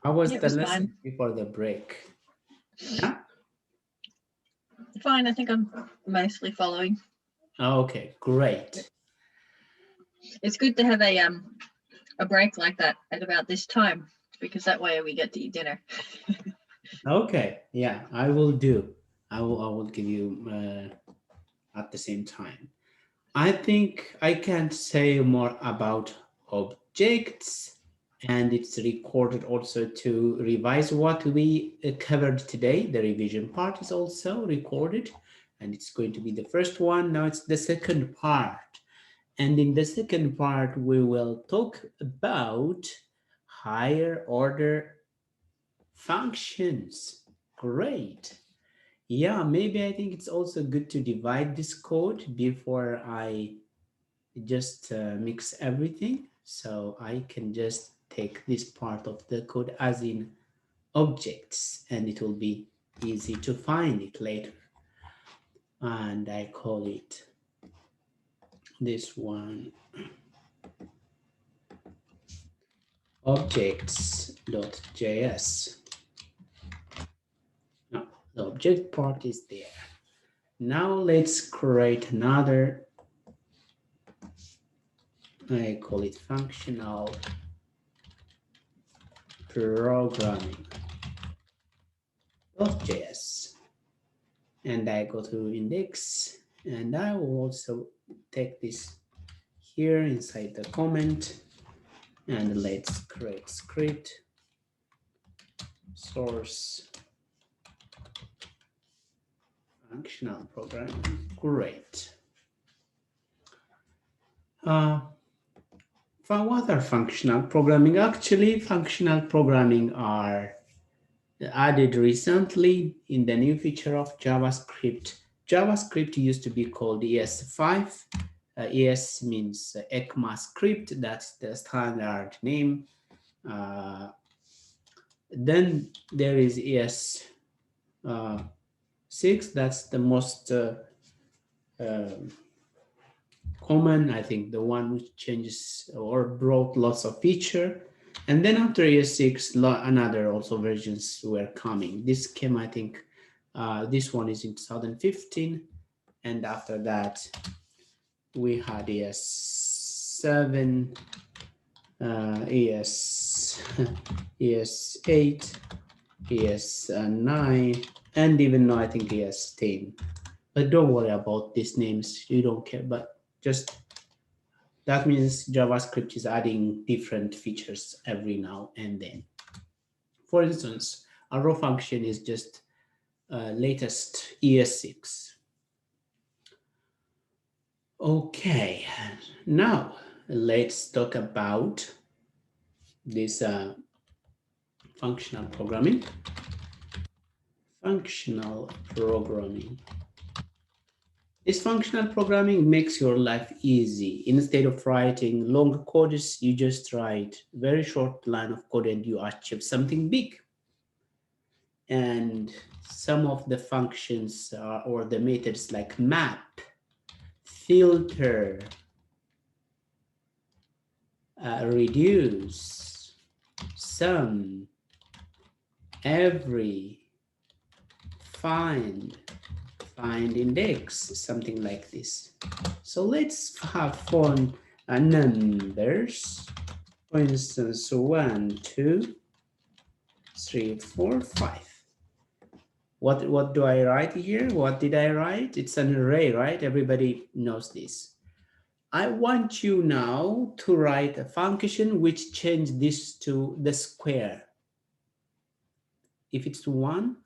How was It the was lesson fine. before the break? Yeah? Fine. I think I'm mostly following. Okay, great. It's good to have a break like that at about this time because that way we get to eat dinner. Okay, yeah, I will do. I will give you at the same time. I think I can't say more about objects, and it's recorded also to revise what we covered today. The revision part is also recorded, and it's going to be the first one. Now it's the second part. And in the second part, we will talk about higher order functions. Great. Yeah, maybe I think it's also good to divide this code before I just mix everything. So I can just take this part of the code as in objects, and it will be easy to find it later. And I call it this one objects.js. Now the object part is there. Now let's create another, I call it functional programming.js, and I go to index, and I will also take this here inside the comment, and let's create script source functional programming. Great. For what are functional programming? Actually, functional programming are added recently in the new feature of JavaScript. JavaScript used to be called ES5. ES means ECMAScript, that's the standard name. Then there is ES6, that's the most common, I think, the one which changes or brought lots of feature. And then after ES6, another also versions were coming. This came, I think, this one is in 2015. And after that, we had ES7, ES8, ES9, and even now I think ES10. But don't worry about these names, you don't care. But just that means JavaScript is adding different features every now and then. For instance, a row function is just latest ES6. Okay, now let's talk about this functional programming. Functional programming. This functional programming makes your life easy. Instead of writing long codes, you just write very short line of code and you achieve something big. And some of the functions or the methods like map, filter, reduce, sum, every, find index, something like this. So let's have fun numbers. For instance, 1, 2, 3, 4, 5. What do I write here? What did I write? It's an array, right? Everybody knows this. I want you now to write a function which change this to the square. If it's 1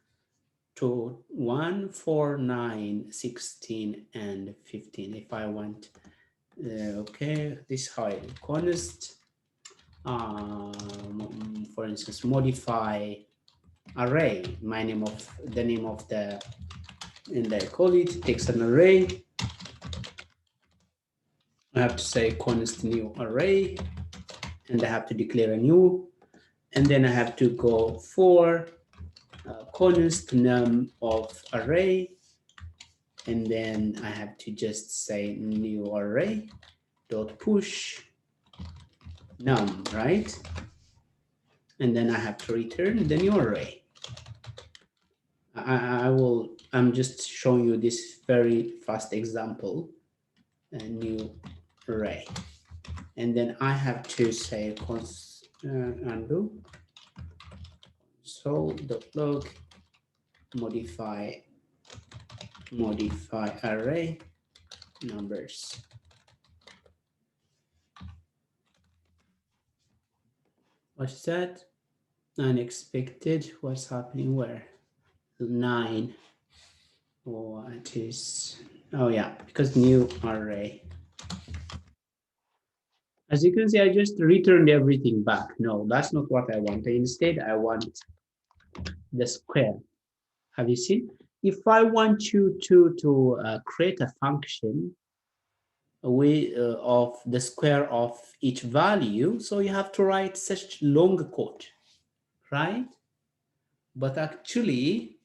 to 1, 4, 9, 16, and 15. If I want, okay, this is how I const, for instance, modify array, the name of the, and I call it takes an array. I have to say const new array, and I have to declare a new, and then I have to go for const num of array, and then I have to just say new array dot push num, right? And then I have to return the new array. I'm just showing you this very fast example, a new array. And then I have to say undo console.log modify array numbers. What's that? Unexpected. What's happening where? 9. What is? Oh yeah, because new array. As you can see, I just returned everything back. No, that's not what I want. Instead, I want the square. Have you seen? If I want you to create a function of the square of each value, so you have to write such long code, right? But actually,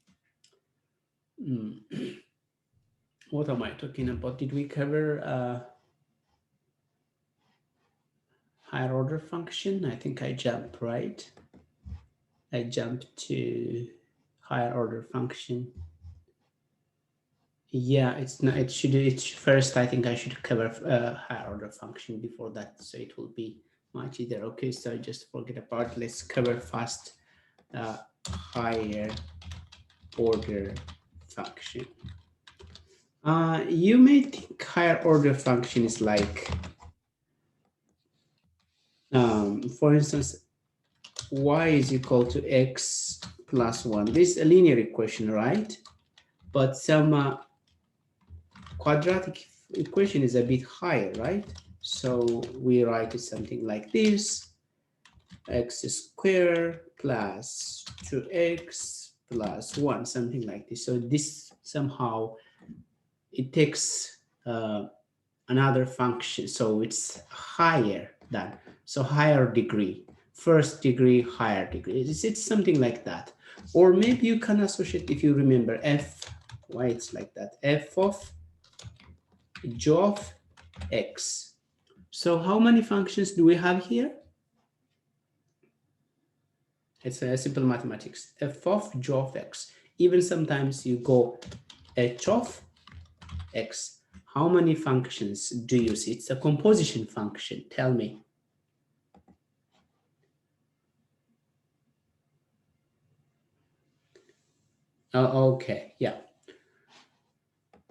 what am I talking about? Did we cover higher order function? I think I jumped, right? I jumped to higher order function. Yeah, it's not. It's first. I think I should cover higher order function before that, so it will be much easier. Okay, so I just forget about. Let's cover fast higher order function. You may think higher order function is like, for instance, y is equal to x plus 1. This is a linear equation, right? But some quadratic equation is a bit higher, right? So we write it something like this: x squared plus 2x plus 1, something like this. So this somehow, it takes another function, so it's higher than, so higher degree, first degree, higher degree. It's something like that. Or maybe you can associate, if you remember, why it's like that, f of g of x. So how many functions do we have here? It's a simple mathematics. F of g of x. Even sometimes you go h of x. How many functions do you see? It's a composition function. Tell me. Okay, yeah.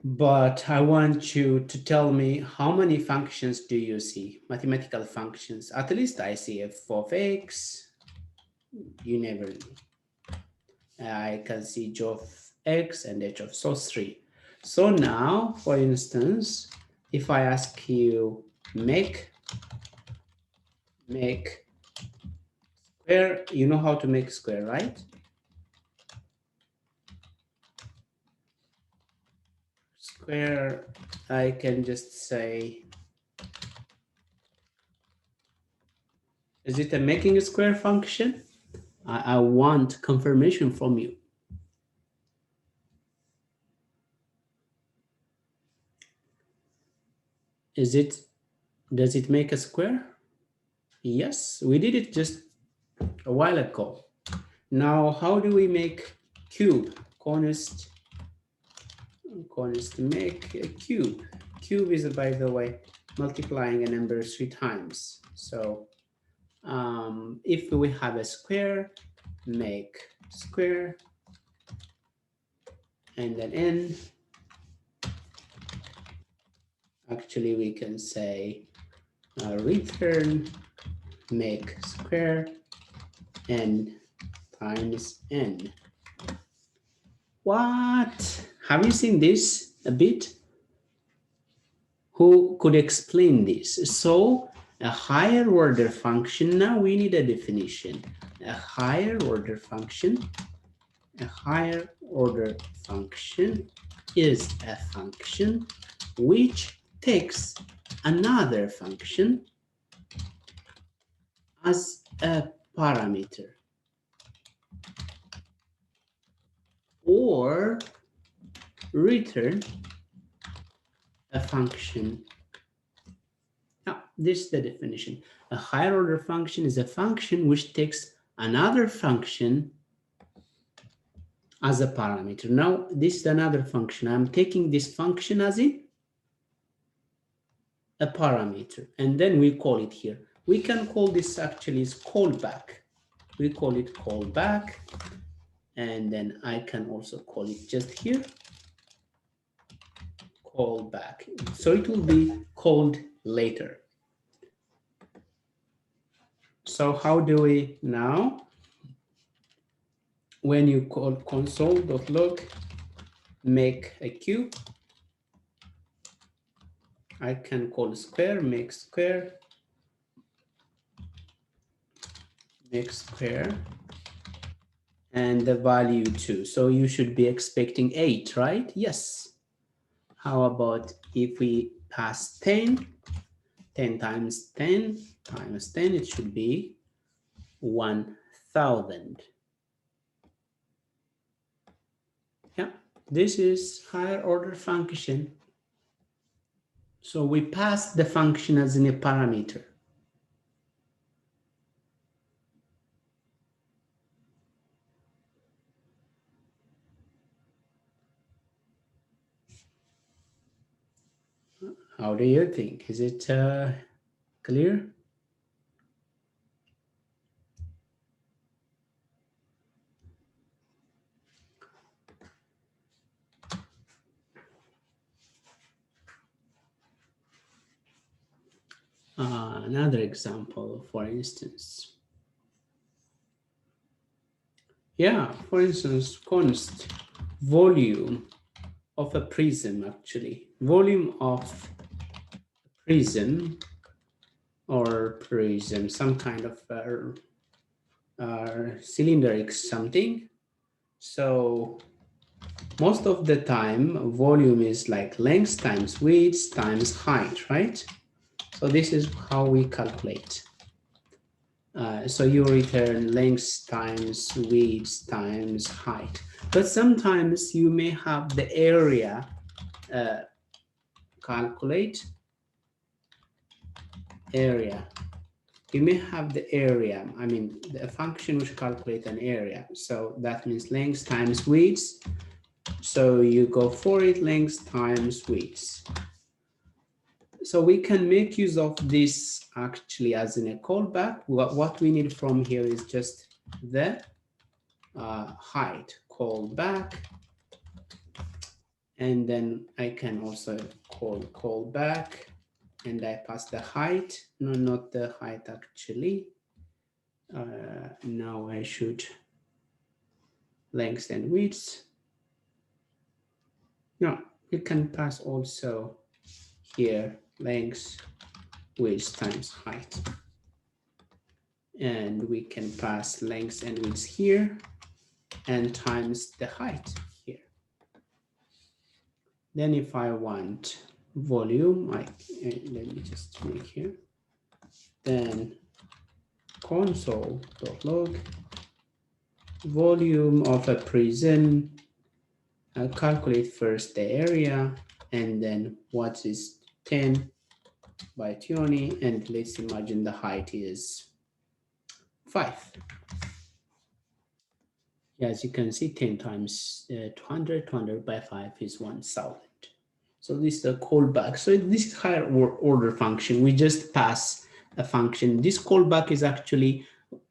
But I want you to tell me, how many functions do you see? Mathematical functions. At least I see f of x. You never know. I can see g of x and h of, so 3. So now, for instance, if I ask you make square, you know how to make square, right? Square, I can just say, is it a making a square function? I want confirmation from you. Does it make a square? Yes, we did it just a while ago. Now, how do we make cube? Const make a cube. Cube is, by the way, multiplying a number 3 times. So if we have a square, make square, and then n. Actually, we can say return make square n times n. What? Have you seen this a bit? Who could explain this? So a higher order function, now we need a definition. A higher order function is a function which takes another function as a parameter, or return a function. Now, this is the definition. A higher order function is a function which takes another function as a parameter. Now, this is another function. I'm taking this function as a parameter, and then we call it here. We can call this actually is callback. We call it callback, and then I can also call it just here callback. So it will be called later. So how do we now? When you call console.log make a cube, I can call square, make square, and the value 2. So you should be expecting 8, right? Yes. How about if we pass 10? 10 times 10 times 10, it should be 1000. Yeah, this is higher order function. So we pass the function as in a parameter. How do you think? Is it clear? Another example, for instance. Yeah, for instance, const volume of a prism, actually. Volume of prism or prism, some kind of cylindric something. So most of the time, volume is like length times width times height, right? So this is how we calculate. So you return length times width times height. But sometimes you may have the area calculate area. You may have the area, I mean, the function which calculate an area. So that means length times width. So you go for it, length times width. So we can make use of this actually as in a callback. What we need from here is just the height callback, and then I can also call callback, and I pass the height. No, not the height actually. Now I should length and width. No, we can pass also here length width times height, and we can pass length and width here and times the height here. Then if I want volume, let me just make here, then console.log volume of a prism. I'll calculate first the area, and then what is 10 by 20, and let's imagine the height is 5. Yeah, as you can see, 10 times 200, 200 by 5 is 1000. So this is a callback. So this is higher order function. We just pass a function. This callback is actually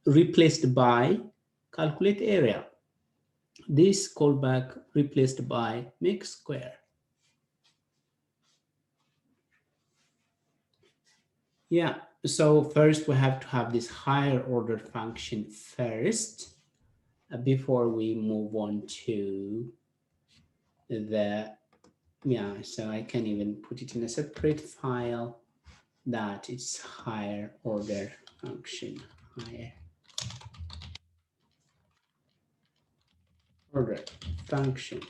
replaced by calculate area. This callback replaced by make square. Yeah, so first we have to have this higher order function first before we move on to the, yeah, so I can even put it in a separate file that it's higher order function, higher order function.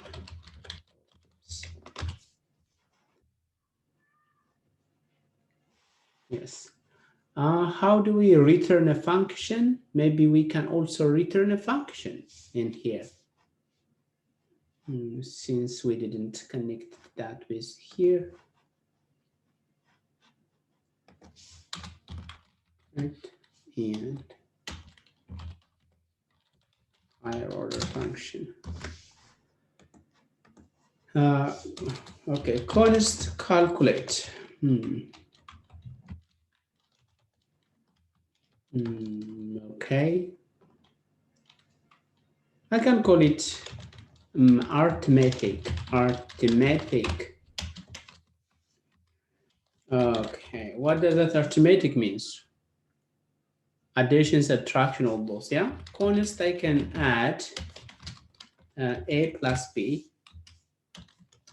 Yes. How do we return a function? Maybe we can also return a function in here. Since we didn't connect that with here. right? And higher order function. Okay, const calculate. Okay, I can call it arithmetic. Arithmetic. Okay, what does that arithmetic means? Addition, subtraction, all those. Yeah, const I can add a plus b,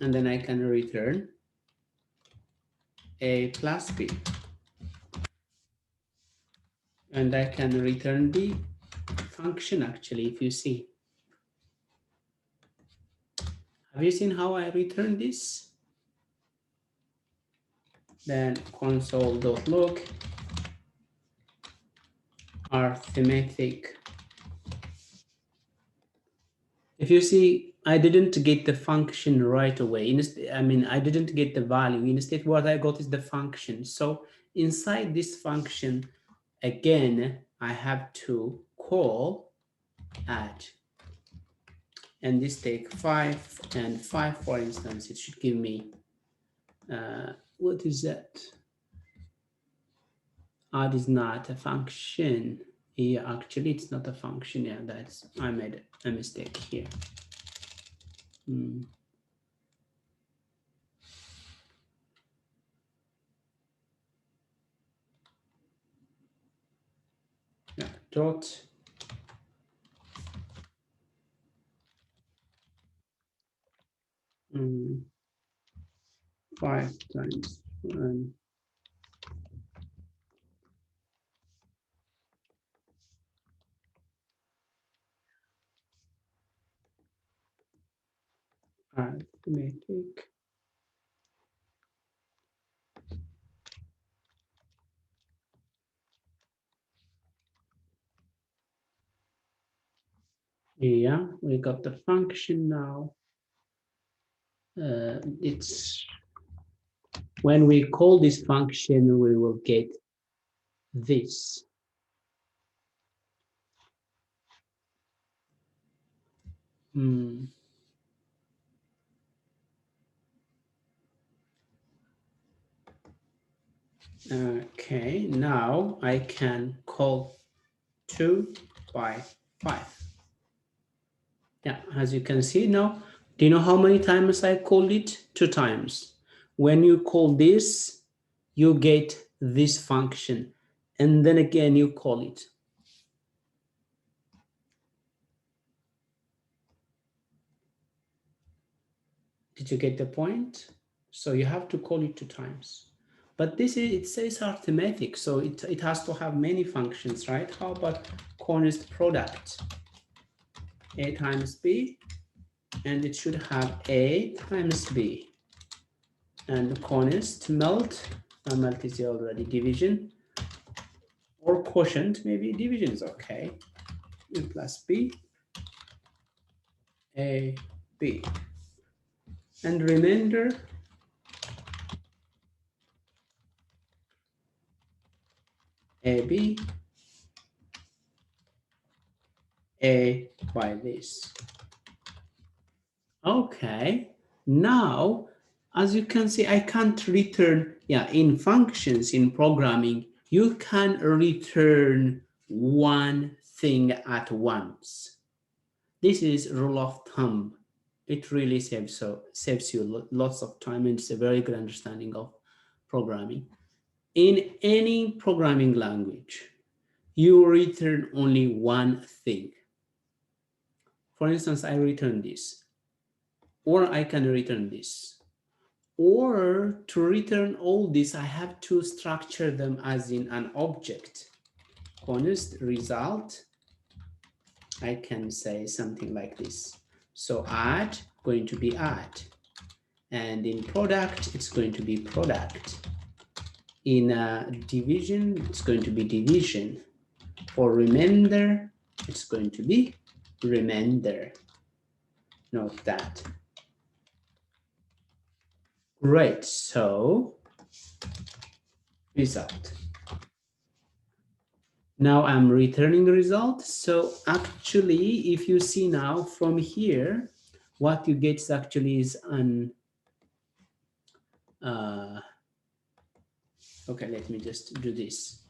and then I can return a plus b, and I can return the function. Actually, if you see, have you seen how I return this? Then console.log arithmetic. If you see, I didn't get the function right away. I mean, I didn't get the value. Instead, what I got is the function. So inside this function, again, I have to call add. And this take 5 and 5, for instance. It should give me, what is that? Add is not a function. Yeah, actually, it's not a function. Yeah, I made a mistake here. Yeah, dot 5 times 1. Arithmetic. Yeah, we got the function now. It's when we call this function, we will get this. Okay, now I can call 2 by 5. Yeah, as you can see now, do you know how many times I called it? 2 times. When you call this, you get this function, and then again you call it. Did you get the point? So you have to call it 2 times. But it says arithmetic, so it has to have many functions, right? How about const product? A times b, and it should have a times b. And const melt, melt is already division, or quotient, maybe division is okay. A plus b, a, b. And remainder, a, b, a by this. Okay, now, as you can see, I can't return, in functions, in programming, you can return one thing at once. This is rule of thumb. It really saves you lots of time, and it's a very good understanding of programming. In any programming language, you return only one thing. For instance, I return this, or I can return this. Or to return all this, I have to structure them as in an object. Const result, I can say something like this. So add, going to be add. And in product, it's going to be product. In division, it's going to be division. For remainder, it's going to be remainder. Note that. Great, so result. Now I'm returning the result. So actually, if you see now from here, what you get actually is an, okay, let me just do this.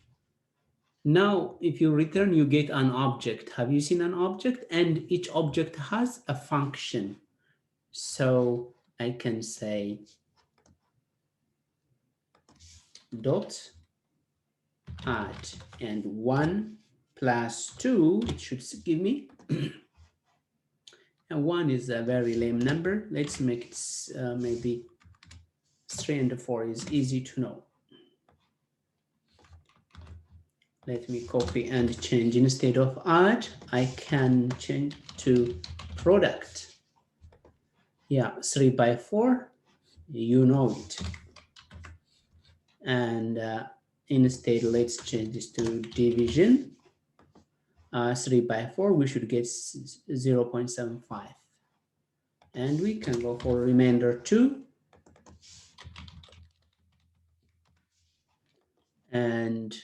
Now, if you return, you get an object. Have you seen an object? And each object has a function. So I can say dot add, and 1 plus 2, it should give me, and 1 is a very lame number. Let's make it maybe 3 and 4 is easy to know. Let me copy and change. Instead of add, I can change to product. Yeah, 3 by 4, you know it. And instead, let's change this to division. 3 by 4, we should get 0.75. And we can go for remainder 2. And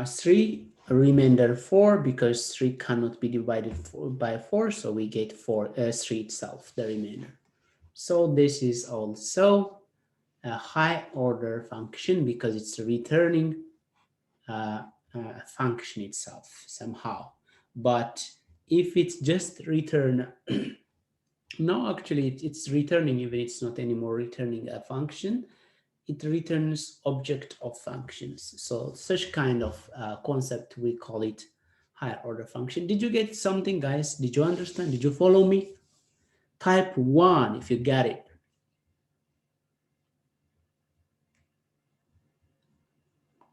3, remainder 4, because 3 cannot be divided by 4, so we get 3 itself, the remainder. So this is also a high order function because it's returning a function itself somehow. But if it's just return, no, actually it's returning, even it's not anymore returning a function, it returns object of functions. So such kind of concept, we call it higher order function. Did you get something, guys? Did you understand? Did you follow me? Type 1 if you got it.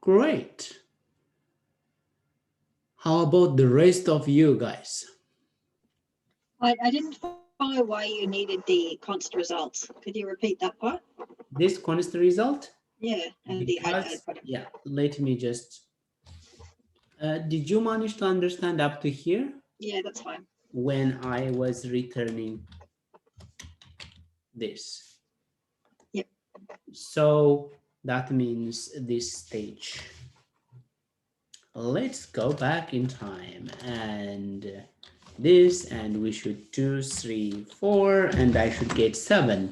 Great. How about the rest of you guys? I didn't follow why you needed the const results. Could you repeat that part? This const result? Yeah, and the add product. Yeah, let me just, did you manage to understand up to here? Yeah, that's fine. When I was returning this. Yep. So that means this stage. Let's go back in time and this, and we should 2, 3, 4, and I should get 7.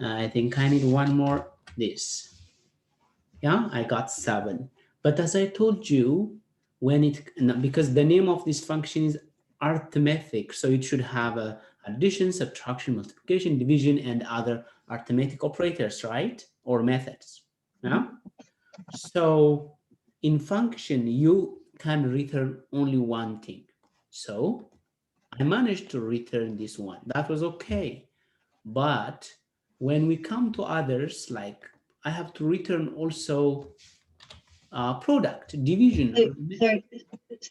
I think I need one more this. Yeah, I got 7. But as I told you, when it, because the name of this function is arithmetic, so it should have a addition, subtraction, multiplication, division, and other arithmetic operators, right? Or methods. Yeah. So in function, you can return only one thing. So I managed to return this one. That was okay. But when we come to others, like I have to return also product, division. So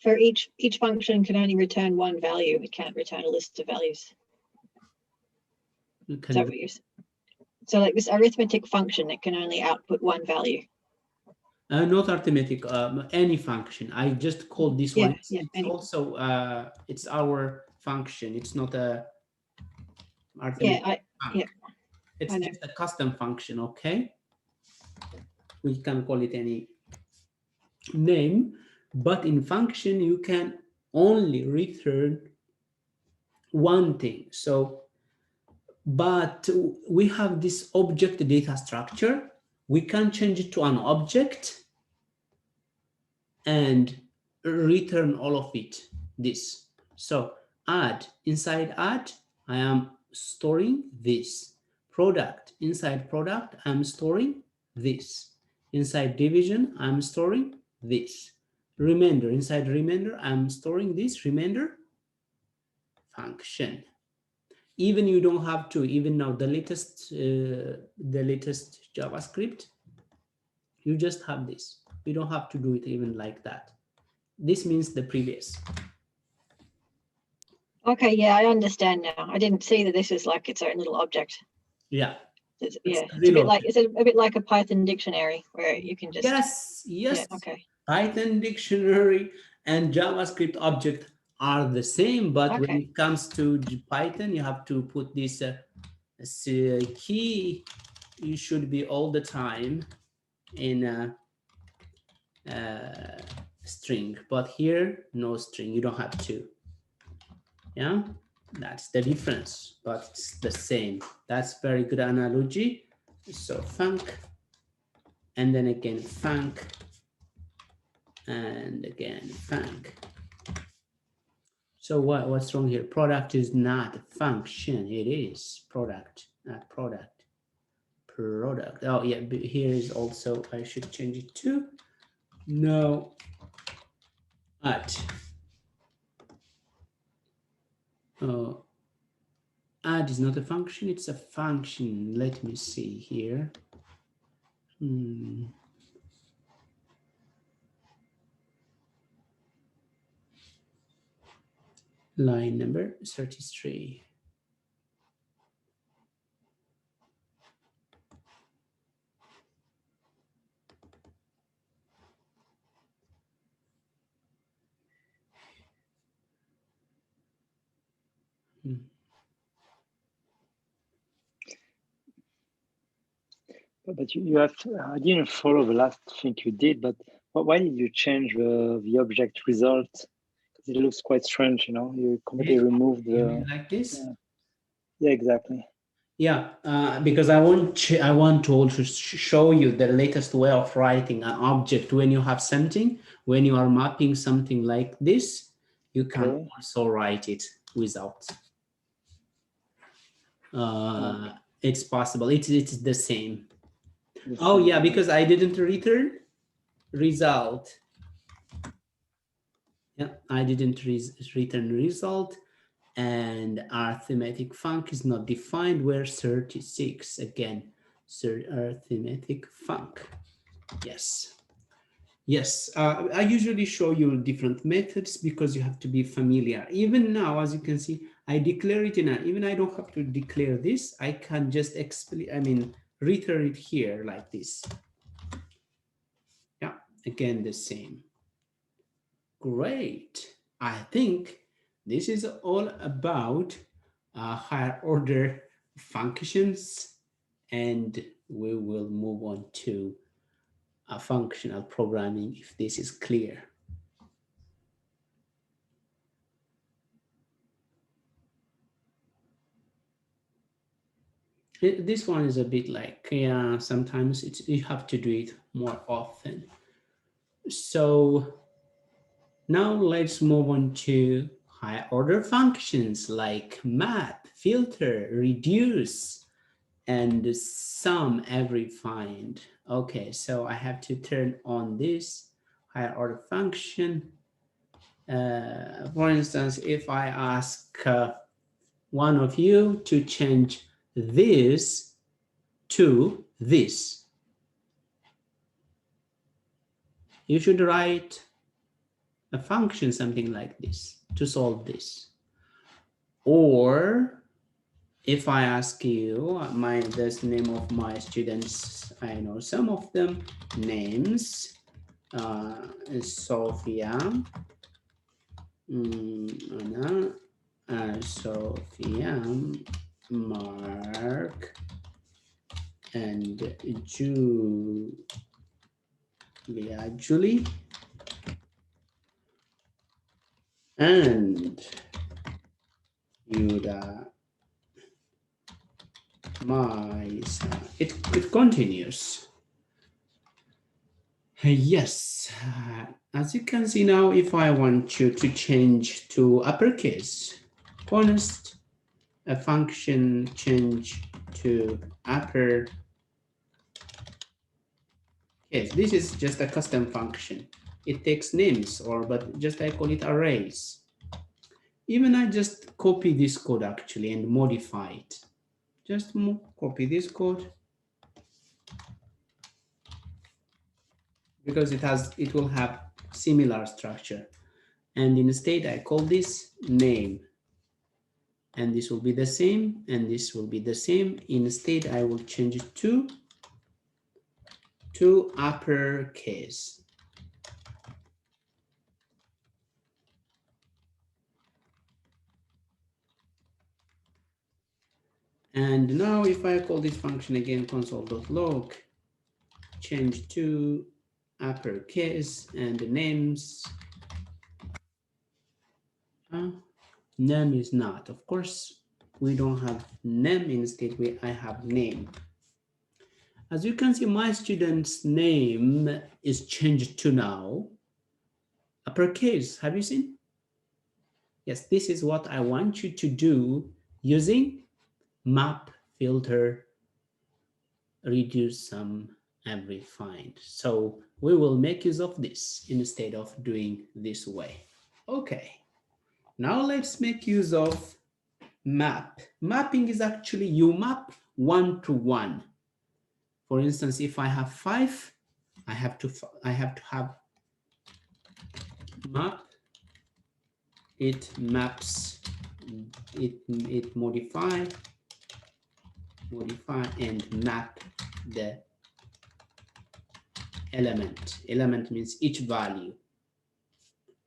for each function can only return one value. It can't return a list of values. Is that what you're saying? So like this arithmetic function, it can only output one value. Not arithmetic, any function. I just called this one. Yeah, it's also it's our function. It's not a arithmetic. It's just a custom function. Okay, we can call it any name, but in function you can only return one thing. So, but we have this object data structure. We can change it to an object and return all of it, this. So add, inside add, I am storing this. Product, inside product, I'm storing this. Inside division, I'm storing this. Remainder, inside remainder, I'm storing this remainder function. Even you don't have to, even now the latest JavaScript, you just have this. You don't have to do it even like that. This means the previous. Okay, yeah, I understand now. I didn't see that this is like its own little object. Yeah. It's a bit like a Python dictionary where you can just. Yes. Yeah, okay. Python dictionary and JavaScript object are the same, but when it comes to Python, you have to put this key. You should be all the time in string, but here no string, you don't have to. Yeah, that's the difference, but it's the same. That's very good analogy. So func, and then again func, and again func. So what's wrong here? Product is not a function. It is product, not product. Product. Oh yeah, but here is also, I should change it to no at. Oh, add is not a function, it's a function. Let me see here. Line number 33. But you have to, I didn't follow the last thing you did, but why did you change the object result? Because it looks quite strange, you know, you completely removed the... You mean like this? Yeah, exactly. Yeah, because I want to also show you the latest way of writing an object. When you have something, when you are mapping something like this, you can also write it without. It's possible. It's the same. Oh yeah, because I didn't return result. Yeah, I didn't return result, and arithmetic func is not defined. Where 36 again. Arithmetic func. Yes. Yes, I usually show you different methods because you have to be familiar. Even now, as you can see, I declare it in even I don't have to declare this. I can just return it here like this. Yeah, again, the same. Great. I think this is all about higher order functions, and we will move on to functional programming if this is clear. This one is a bit like, yeah, sometimes you have to do it more often. So now let's move on to higher order functions like map, filter, reduce, and sum, every find. Okay, so I have to turn on this higher order function. For instance, if I ask one of you to change this to this, you should write a function something like this to solve this. Or if I ask you this name of my students, I know some of them names, Sophia, Anna, Sophia, Mark, and Julie, and Yuda, it continues. Yes, as you can see now, if I want you to change to uppercase, const a function change to upper case. This is just a custom function. It takes names, but just I call it arrays. Even I just copy this code actually and modify it. Just copy this code because it will have similar structure. And instead I call this name. And this will be the same, and this will be the same. Instead, I will change it to uppercase. And now if I call this function again, console.log, change to uppercase, and the names. Name is not. Of course, we don't have name. Instead, I have name. As you can see, my student's name is changed to now uppercase. Have you seen? Yes, this is what I want you to do using map filter, reduce sum, and refine. So we will make use of this instead of doing this way. Okay, now let's make use of map. Mapping is actually you map one to one. For instance, if I have 5, I have to have map. It maps. It modify and map the element. Element means each value.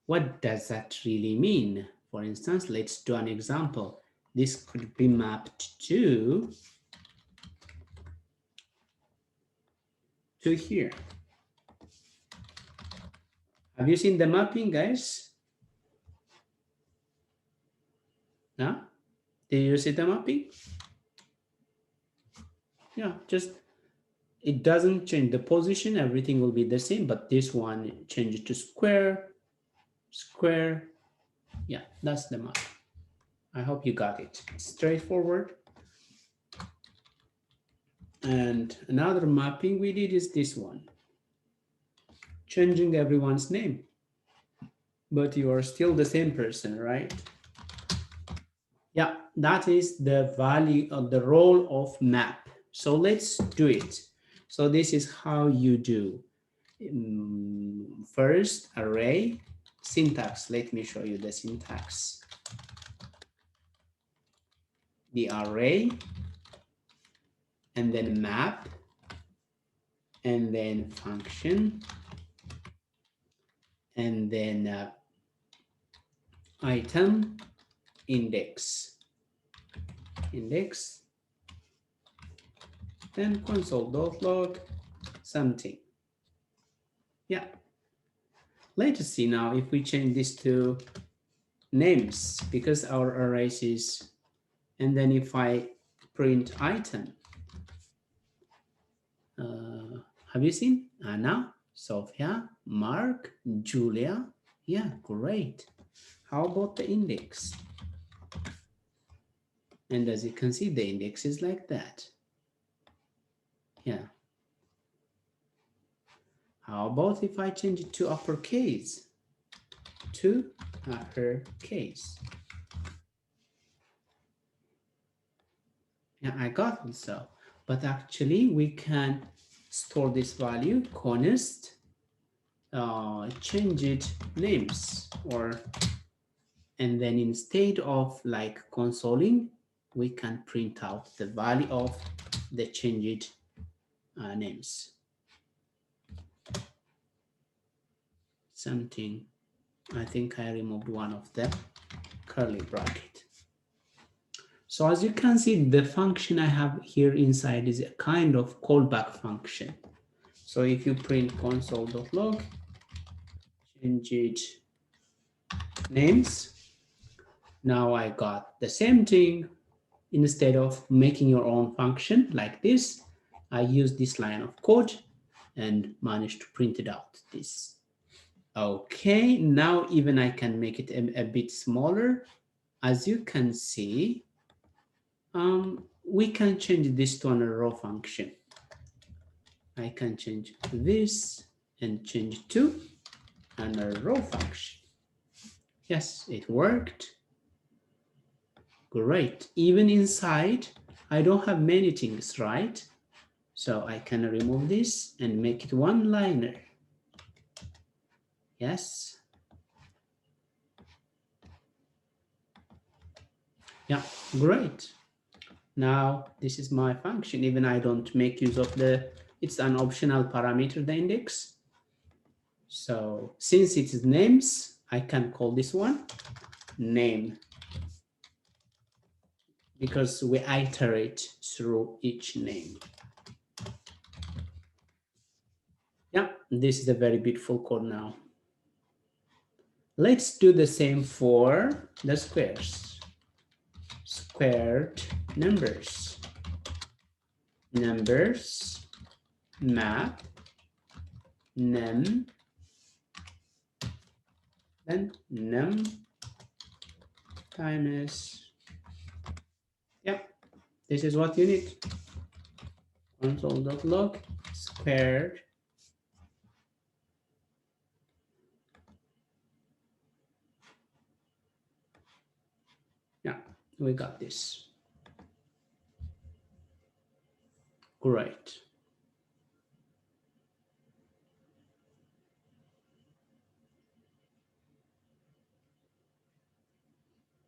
What does that really mean? For instance, let's do an example. This could be mapped to here. Have you seen the mapping, guys? No? Did you see the mapping? Yeah, just it doesn't change the position, everything will be the same, but this one changes to square, square. Yeah, that's the map. I hope you got it. Straightforward. And another mapping we did is this one. Changing everyone's name. But you are still the same person, right? Yeah, that is the value of the role of map. So let's do it. So this is how you do. First, array, syntax. Let me show you the syntax. The array, and then map, and then function, and then item, index, then console.log something. Yeah. Let's see now if we change this to names, because our arrays is, and then if I print item, have you seen Anna, Sophia, Mark, Julia? Yeah, great. How about the index? And as you can see, the index is like that. Yeah. How about if I change it to uppercase? To uppercase. Yeah, I got it so. But actually, we can store this value, const, change it names, or, and then instead of like consoling, we can print out the value of the changed names. Something, I think I removed one of the curly bracket. So as you can see, the function I have here inside is a kind of callback function. So if you print console.log, change it names, now I got the same thing. Instead of making your own function like this, I use this line of code and managed to print it out this. Okay, now even I can make it a bit smaller. As you can see, we can change this to an row function. I can change this and change to an row function. Yes, it worked. Great. Even inside, I don't have many things, right? So I can remove this and make it one liner. Yes. Yeah, great. Now this is my function. Even I don't make use of it's an optional parameter, the index. So since it is names, I can call this one name, because we iterate through each name. Yeah, this is a very beautiful code now. Let's do the same for the squares. Squared numbers. Numbers, map, num, then num times, yep, this is what you need. Console.log squared yeah, we got this. Great.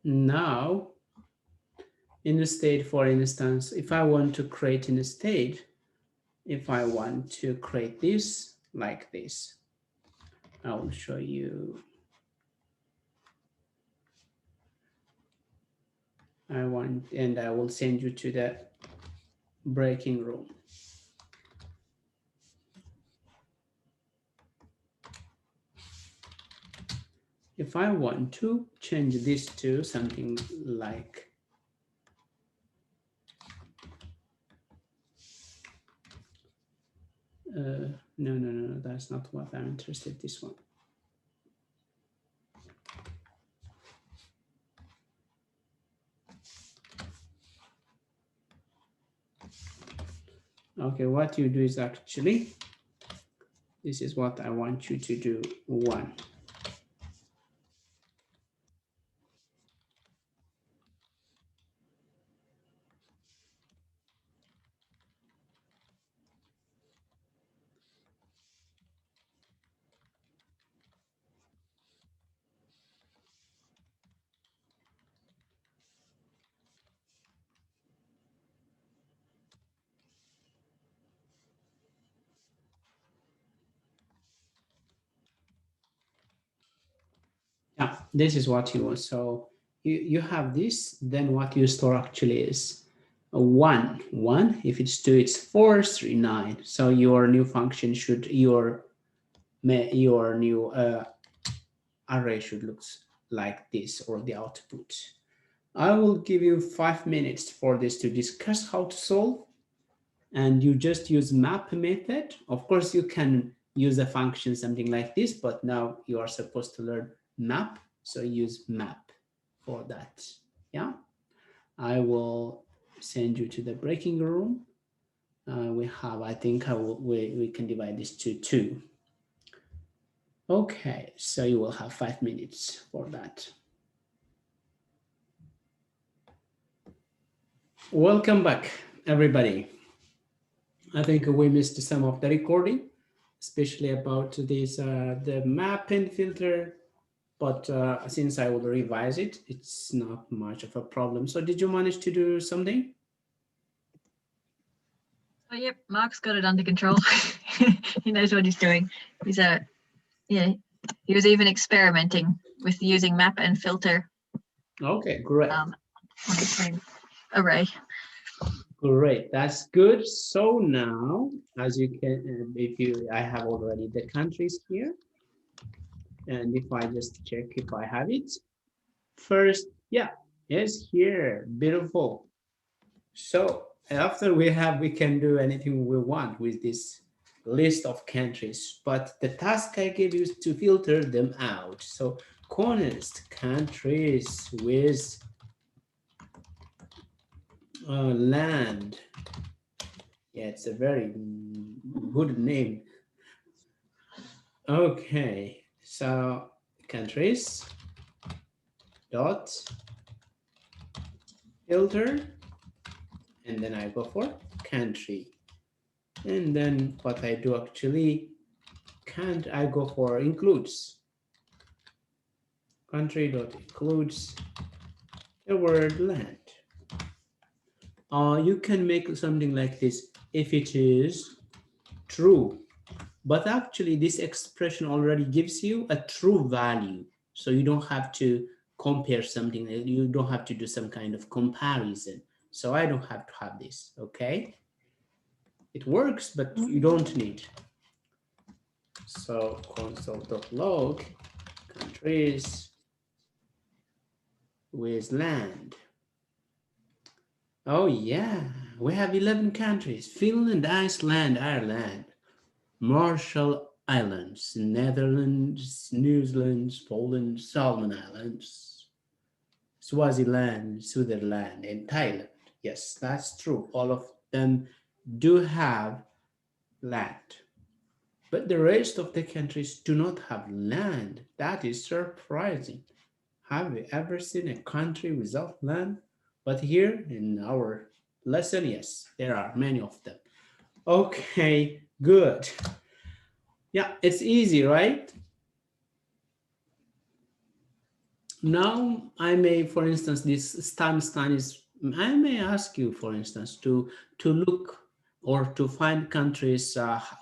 Now, in the state, for instance, if I want to create in a state, if I want to create this like this, I will show you. I will send you to the breaking room. If I want to change this to something like no, that's not what I'm interested in, this one. Okay, what you do is actually, this is what I want you to do, 1. Yeah, this is what you want. So you have this, then what you store actually is a 1. If it's 2, it's 4, 3, 9. So your new function should, your new array should look like this, or the output. I will give you 5 minutes for this to discuss how to solve. And you just use map method. Of course, you can use a function, something like this, but now you are supposed to learn map. So use map for that. Yeah, I will send you to the breaking room. We have, I think we can divide this to 2. Okay, so you will have 5 minutes for that. Welcome back, everybody. I think we missed some of the recording, especially about this the map and filter, but since I will revise it, it's not much of a problem. So did you manage to do something? Oh, yep, Mark's got it under control. He knows what he's doing. He's yeah, he was even experimenting with using map and filter Okay, great. on the same array. Great, that's good. So now, as you can, I have already the countries here. And if I just check if I have it. First, yeah, it's here, beautiful. So after we can do anything we want with this list of countries, but the task I gave you is to filter them out. So const countries with land. Yeah, it's a very good name. Okay, so countries dot filter, and then I go for country. And then what I do actually, I go for includes. Country dot includes the word land. You can make something like this if it is true, but actually this expression already gives you a true value, so you don't have to compare something, you don't have to do some kind of comparison. So I don't have to have this. Okay, it works, but you don't need. So console.log countries with land. Oh yeah, we have 11 countries: Finland, Iceland, Ireland, Marshall Islands, Netherlands, New Zealand, Poland, Solomon Islands, Swaziland, Switzerland, and Thailand. Yes, that's true. All of them do have land. But the rest of the countries do not have land. That is surprising. Have you ever seen a country without land? But here in our lesson, yes, there are many of them. Okay, good. Yeah, it's easy, right? Now I may, for instance, this stan is, I may ask you, for instance, to look or to find countries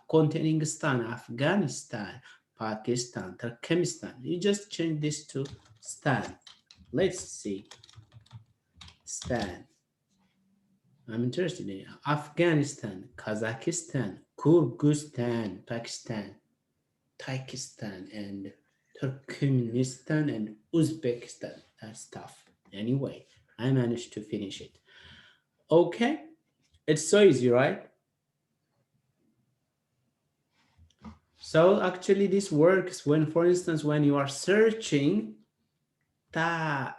containing stan: Afghanistan, Pakistan, Turkmenistan. You just change this to stan. Let's see, stan. I'm interested in Afghanistan, Kazakhstan, Kyrgyzstan, Pakistan, Tajikistan, and Turkmenistan, and Uzbekistan. That's tough. Anyway, I managed to finish it. Okay, it's so easy, right? So actually this works when, for instance, when you are searching Stan.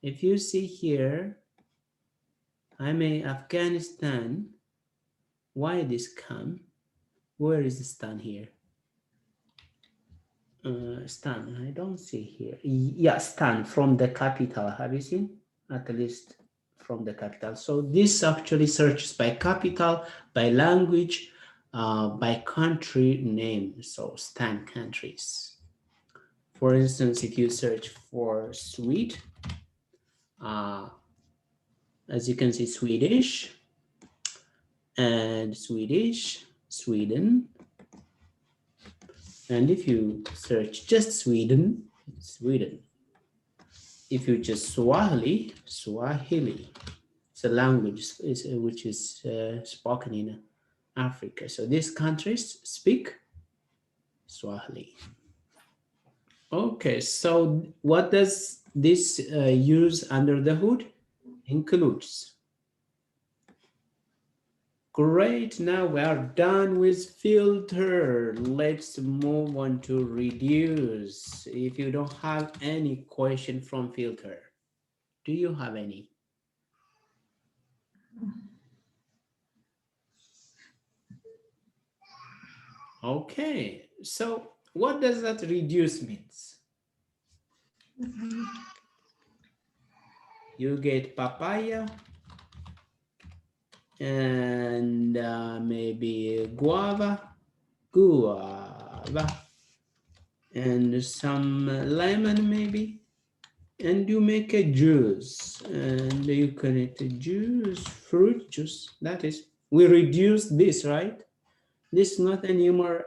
If you see here, I'm a Afghanistan. Why this come? Where is the Stan here? Stan, I don't see here. Yeah, Stan from the capital. Have you seen? At least from the capital. So this actually searches by capital, by language, by country name. So Stan countries. For instance, if you search for Swede, as you can see, Swedish and Swedish, Sweden. And if you search just Sweden, Sweden. If you just Swahili, Swahili. It's a language which is spoken in Africa. So these countries speak Swahili. Okay, so what does this use under the hood? Includes. Great, now we are done with filter. Let's move on to reduce. If you don't have any question from filter, do you have any? Okay, so what does that reduce means? You get papaya and maybe guava, and some lemon maybe, and you make a juice, and you can eat a juice, fruit juice. That is, we reduce this, right? This is not anymore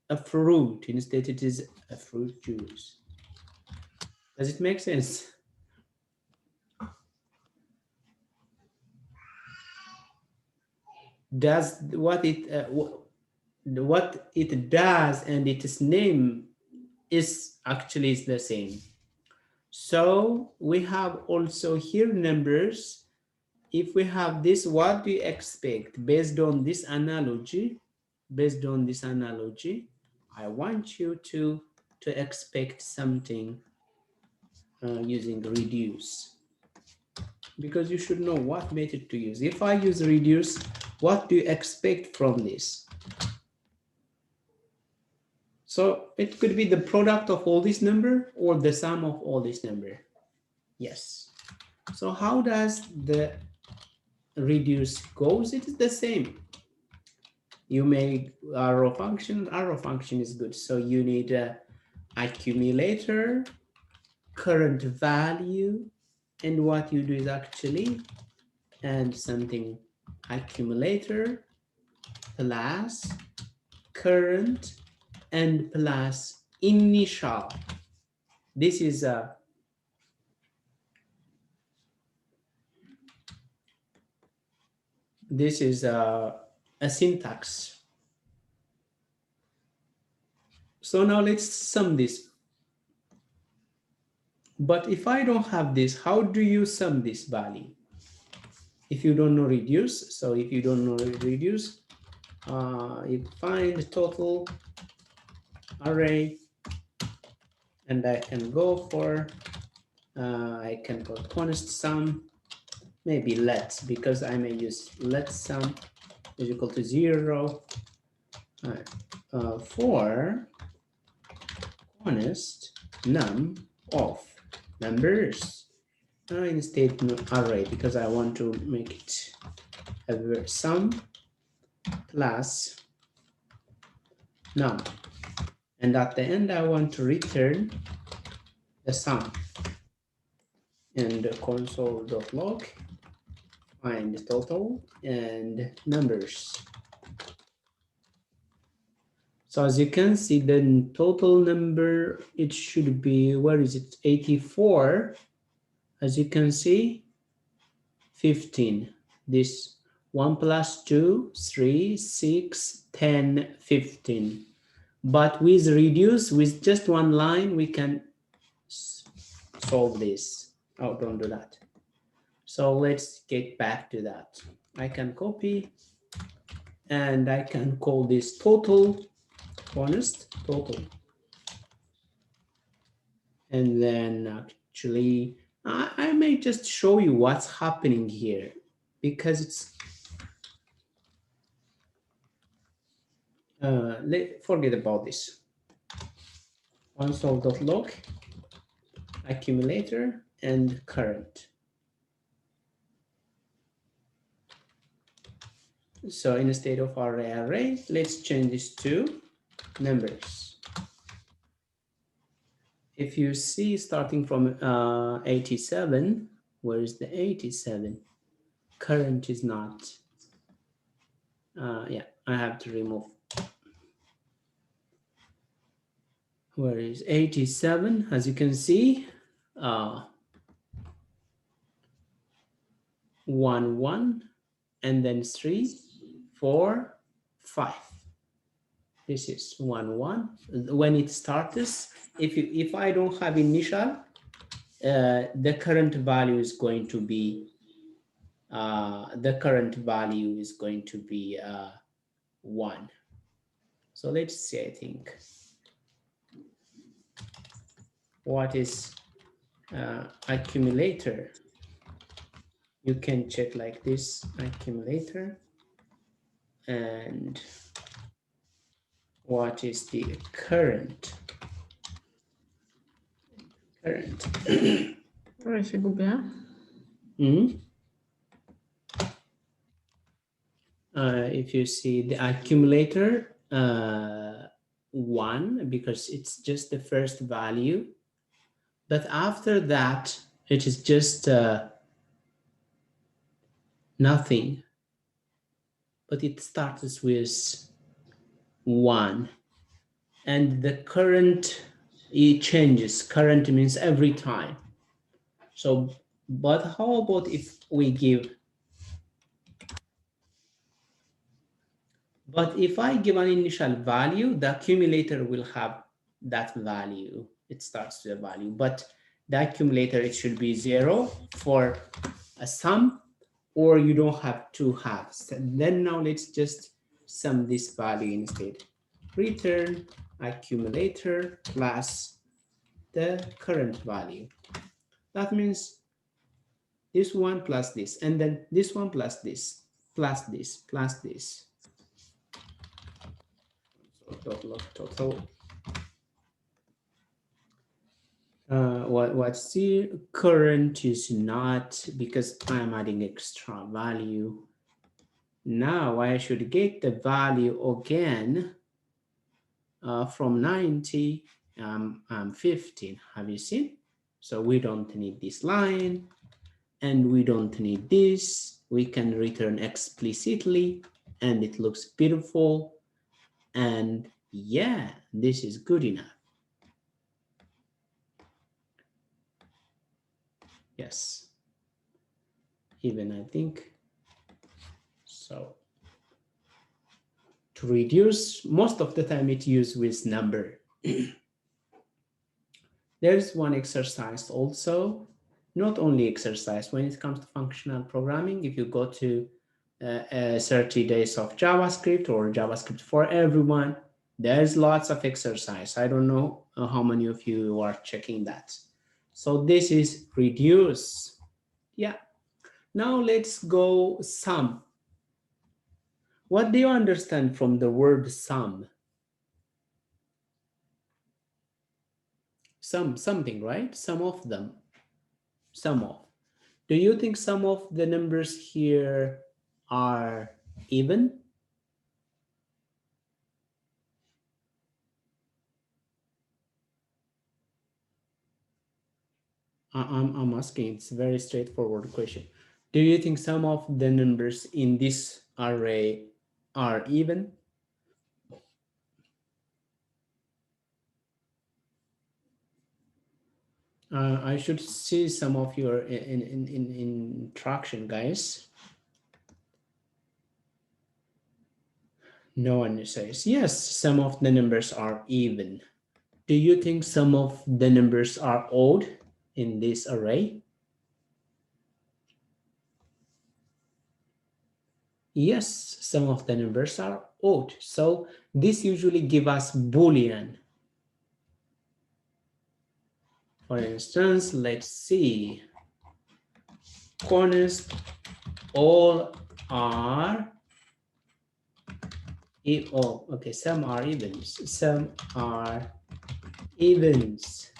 a fruit. Instead, it is a fruit juice. Does it make sense? Does what it does and its name is actually is the same. So we have also here numbers. If we have this, what do you expect based on this analogy? Based on this analogy, I want you to expect something using reduce, because you should know what method to use. If I use reduce, what do you expect from this? So it could be the product of all this number or the sum of all this number. Yes. So how does the reduce goes? It is the same. You make arrow function is good. So you need a accumulator, current value, and what you do is actually and something accumulator plus current and plus initial. This is a a syntax. So now let's sum this. But if I don't have this, how do you sum this value? If you don't know reduce, so if you don't know reduce, you find total array, and I can go for, I can go const sum, maybe let, because I may use let sum is equal to 0 for const num of numbers. Instead array, because I want to make it a sum plus num, and at the end I want to return the sum, and console.log find total and numbers. So as you can see, the total number, it should be, where is it, 84. As you can see, 15. This 1 plus 2, 3, 6, 10, 15. But with reduce, with just one line, we can solve this. Oh, don't do that. So let's get back to that. I can copy and I can call this total, honest total. And then actually, I may just show you what's happening here, because it's, forget about this. Console.log, accumulator, and current. So instead of array, let's change this to numbers. If you see starting from 87, where is the 87? Current is not. Yeah, I have to remove. Where is 87? As you can see, 1, 1, and then 3, 4, 5. This is 1, 1. When it starts, if I don't have initial, the current value is going to be 1. So let's see, I think, what is accumulator. You can check like this, accumulator, and what is the current. Ouais, je go bien. If you see the accumulator 1, because it's just the first value, but after that it is just nothing, but it starts with 1, and the current, it changes. Current means every time. So, but how about if we give, but if I give an initial value, the accumulator will have that value. It starts with a value, but the accumulator, it should be 0 for a sum, or you don't have to have. So then now let's just sum this value instead. Return accumulator plus the current value. That means this one plus this, and then this one plus this, plus this, plus this. So total. What's the current is not, because I'm adding extra value. Now I should get the value again from 90. I'm 15. Have you seen? So we don't need this line, and we don't need this. We can return explicitly, and it looks beautiful. And yeah, this is good enough. Yes. Even I think so. to reduce. Most of the time it's used with number. There's one exercise also, not only exercise, when it comes to functional programming, if you go to 30 days of JavaScript or JavaScript for everyone, there's lots of exercise. I don't know how many of you are checking that. So this is reduce. Yeah. Now let's go sum. What do you understand from the word sum? Something, right? Some of them. Some of. Do you think some of the numbers here are even? I'm asking, it's a very straightforward question. Do you think some of the numbers in this array are even? I should see some of your in traction, guys. No one says, yes, some of the numbers are even. Do you think some of the numbers are odd in this array? Yes, some of the numbers are odd. So this usually give us Boolean. For instance, let's see. Corners all are oh, okay, some are evens. Some are evens.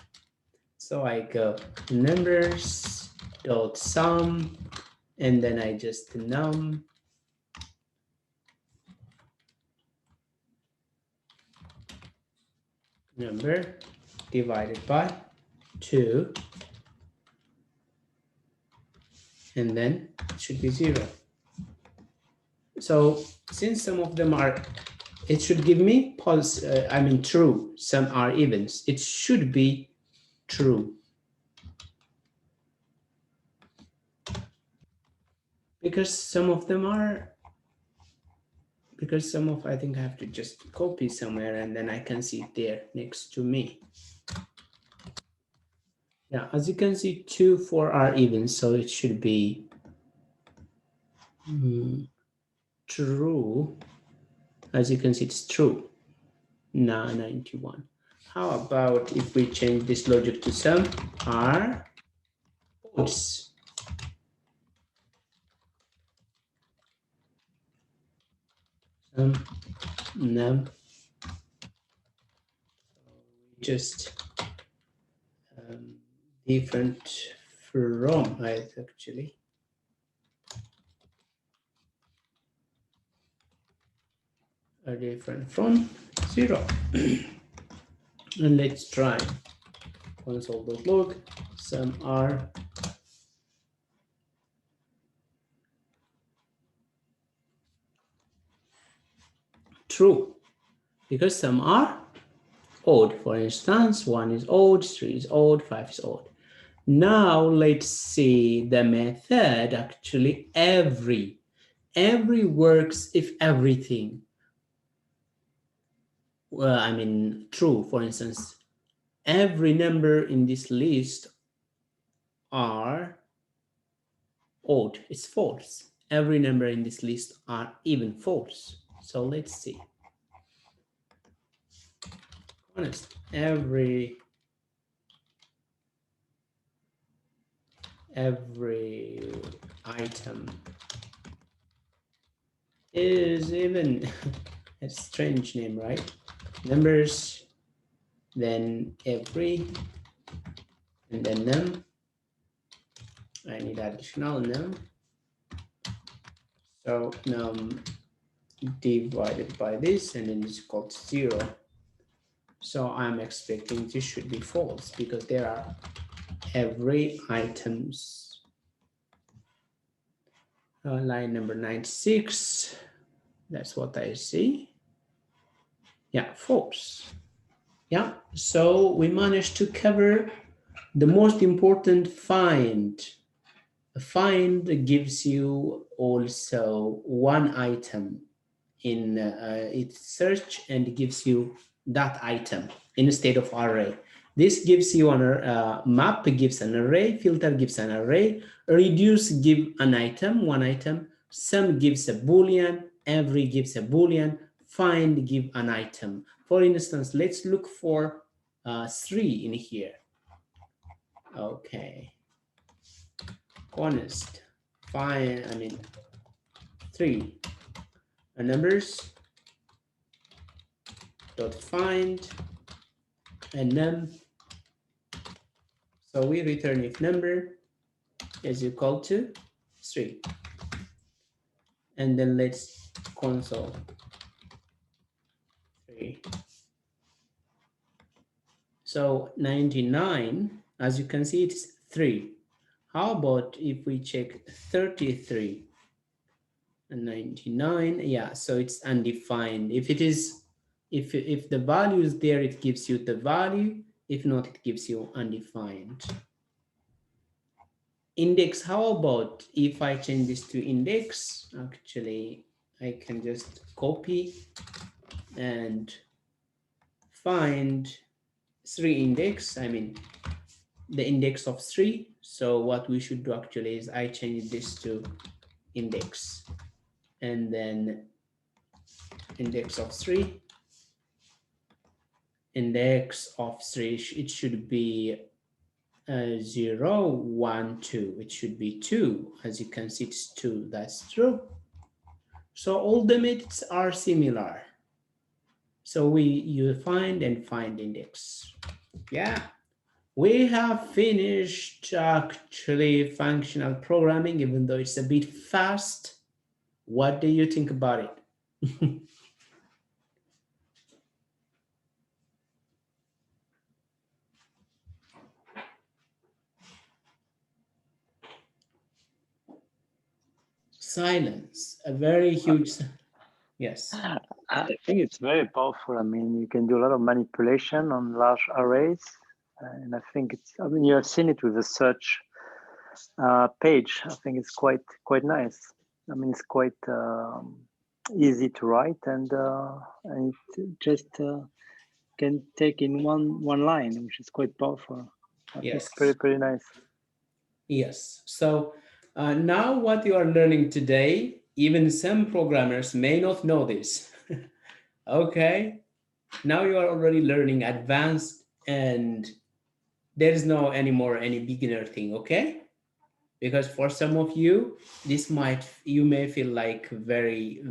So I go numbers dot sum, and then I just num number divided by 2, and then it should be 0. So since some of them are, it should give me true. Some are evens. It should be true. Because some of them are, I think I have to just copy somewhere and then I can see it there next to me. Yeah, as you can see, 2, 4 are even, so it should be true. As you can see, it's true. 91. How about if we change this logic to some are odds? No, just different from, right, actually. Are different from 0. And let's try console.log. Some are true because some are odd. For instance, 1 is odd, 3 is odd, 5 is odd. Now let's see the method. Actually, every works if everything, true. For instance, every number in this list are odd. It's false. Every number in this list are even, false. So let's see. Honest, every item is even. A strange name, right? Numbers, then every, and then num. I need additional num. So num divided by this, and then it's called 0. So I'm expecting this should be false because there are every items. Line number 96. That's what I see. Yeah, false. Yeah, so we managed to cover the most important find. A find gives you also one item in it search and gives you that item instead of array. This gives you an map gives an array, filter gives an array, reduce give an item, one item, sum gives a boolean, every gives a boolean, find give an item. For instance, let's look for 3 in here. Okay, honest, find, 3 numbers dot find and num. So we return if number is equal to 3, and then let's console 3. So 99, as you can see, it's 3. How about if we check 33 and 99? Yeah, so it's undefined. If it is, if the value is there, it gives you the value. If not, it gives you undefined. Index, how about if I change this to index? Actually, I can just copy and find 3 index, the index of 3. So what we should do actually is I change this to index, and then index of 3. Index of 3, it should be 0, 1, 2. It should be 2. As you can see, it's 2. That's true. So all the methods are similar. So you find and find index. Yeah. We have finished actually functional programming, even though it's a bit fast. What do you think about it? Silence, a very huge, yes. I think it's very powerful. I mean, you can do a lot of manipulation on large arrays. And I think it's, I mean, you have seen it with the search page. I think it's quite nice. I mean, it's quite easy to write, and it just can take in one line, which is quite powerful. I think it's pretty nice. Yes. So now what you are learning today, even some programmers may not know this. Okay. Now you are already learning advanced, and there is no anymore any beginner thing. Okay. Because for some of you, this you may feel like very,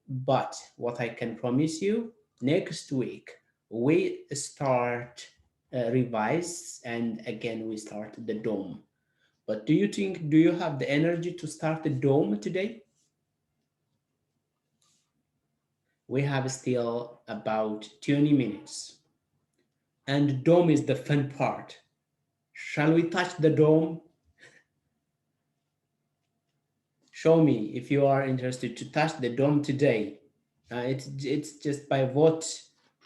but what I can promise you, next week we start revise, and again we start the dome. But do you have the energy to start the dome today? We have still about 20 minutes, and dome is the fun part. Shall we touch the dome? Show me if you are interested to touch the dome today. It's just by vote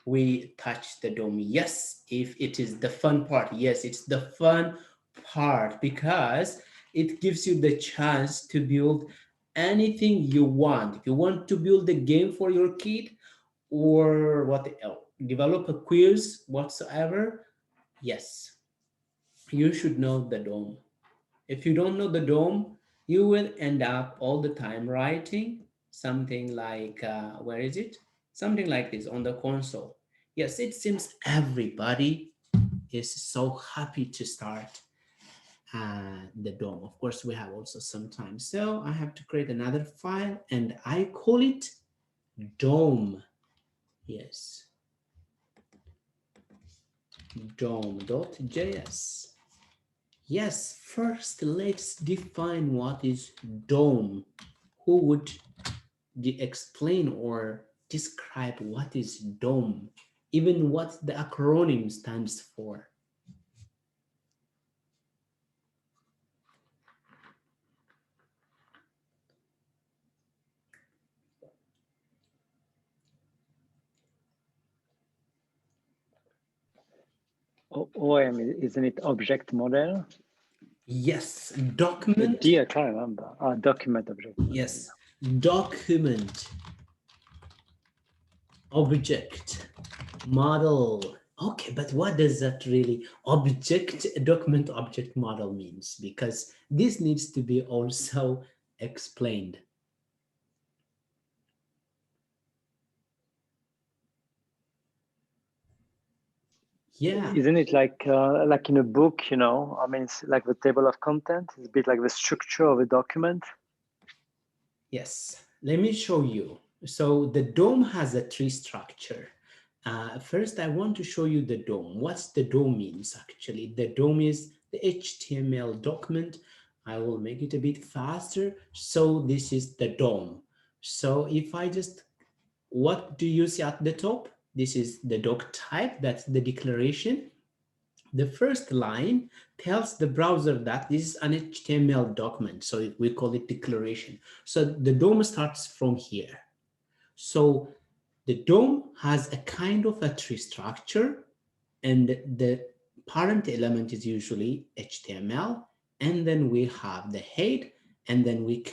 we touch the dome. Yes, if it is the fun part. Yes, it's the fun part because it gives you the chance to build anything you want. If you want to build a game for your kid or develop a quiz whatsoever, yes, you should know the dome. If you don't know the dome, you will end up all the time writing something like, where is it? Something like this on the console. Yes, it seems everybody is so happy to start the dome. Of course, we have also some time. So I have to create another file and I call it dome. Yes, dome.js. Yes, first let's define what is dome. Who would explain or describe what is dome, even what the acronym stands for? OM, isn't it object model? Yes, document. D, I can't remember. Document object model. Yes, document object model. Okay, but what does that really document object model means? Because this needs to be also explained. Yeah. Isn't it like in a book, you know? I mean, it's like the table of content. It's a bit like the structure of a document. Yes, let me show you. So the DOM has a tree structure. First, I want to show you the DOM. What's the DOM means actually? The DOM is the HTML document. I will make it a bit faster. So this is the DOM. So if I just, what do you see at the top? This is the doc type, that's the declaration. The first line tells the browser that this is an HTML document, so we call it declaration. So the DOM starts from here. So the DOM has a kind of a tree structure, and the parent element is usually HTML, and then we have the head, and then we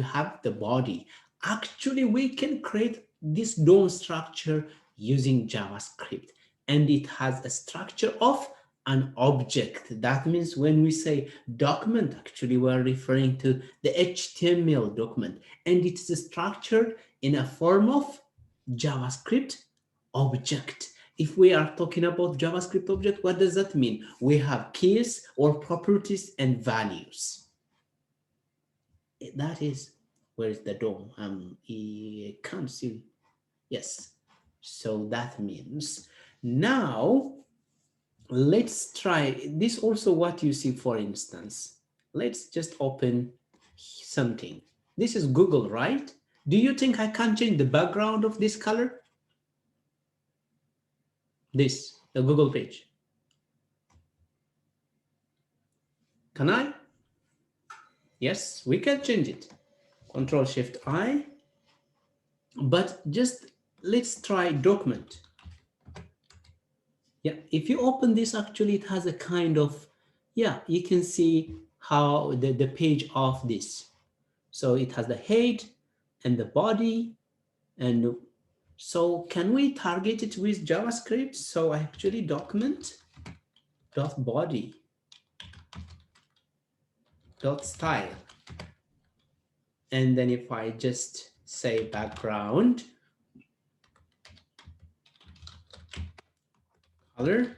have the body. Actually, we can create this DOM structure using JavaScript, and it has a structure of an object. That means when we say document, actually we're referring to the HTML document, and it's structured in a form of JavaScript object. If we are talking about JavaScript object, what does that mean? We have keys or properties and values. That is, where is the DOM? I can't see. Yes. So that means now let's try this also what you see, for instance. Let's just open something. This is Google, right? Do you think I can change the background of this color? This, the Google page. Can I? Yes, we can change it. Control Shift I. But just let's try document. Yeah, if you open this, actually it has a kind of, yeah, you can see how the page of this. So it has the head and the body. And so can we target it with JavaScript? So actually document dot body dot style. And then if I just say background color,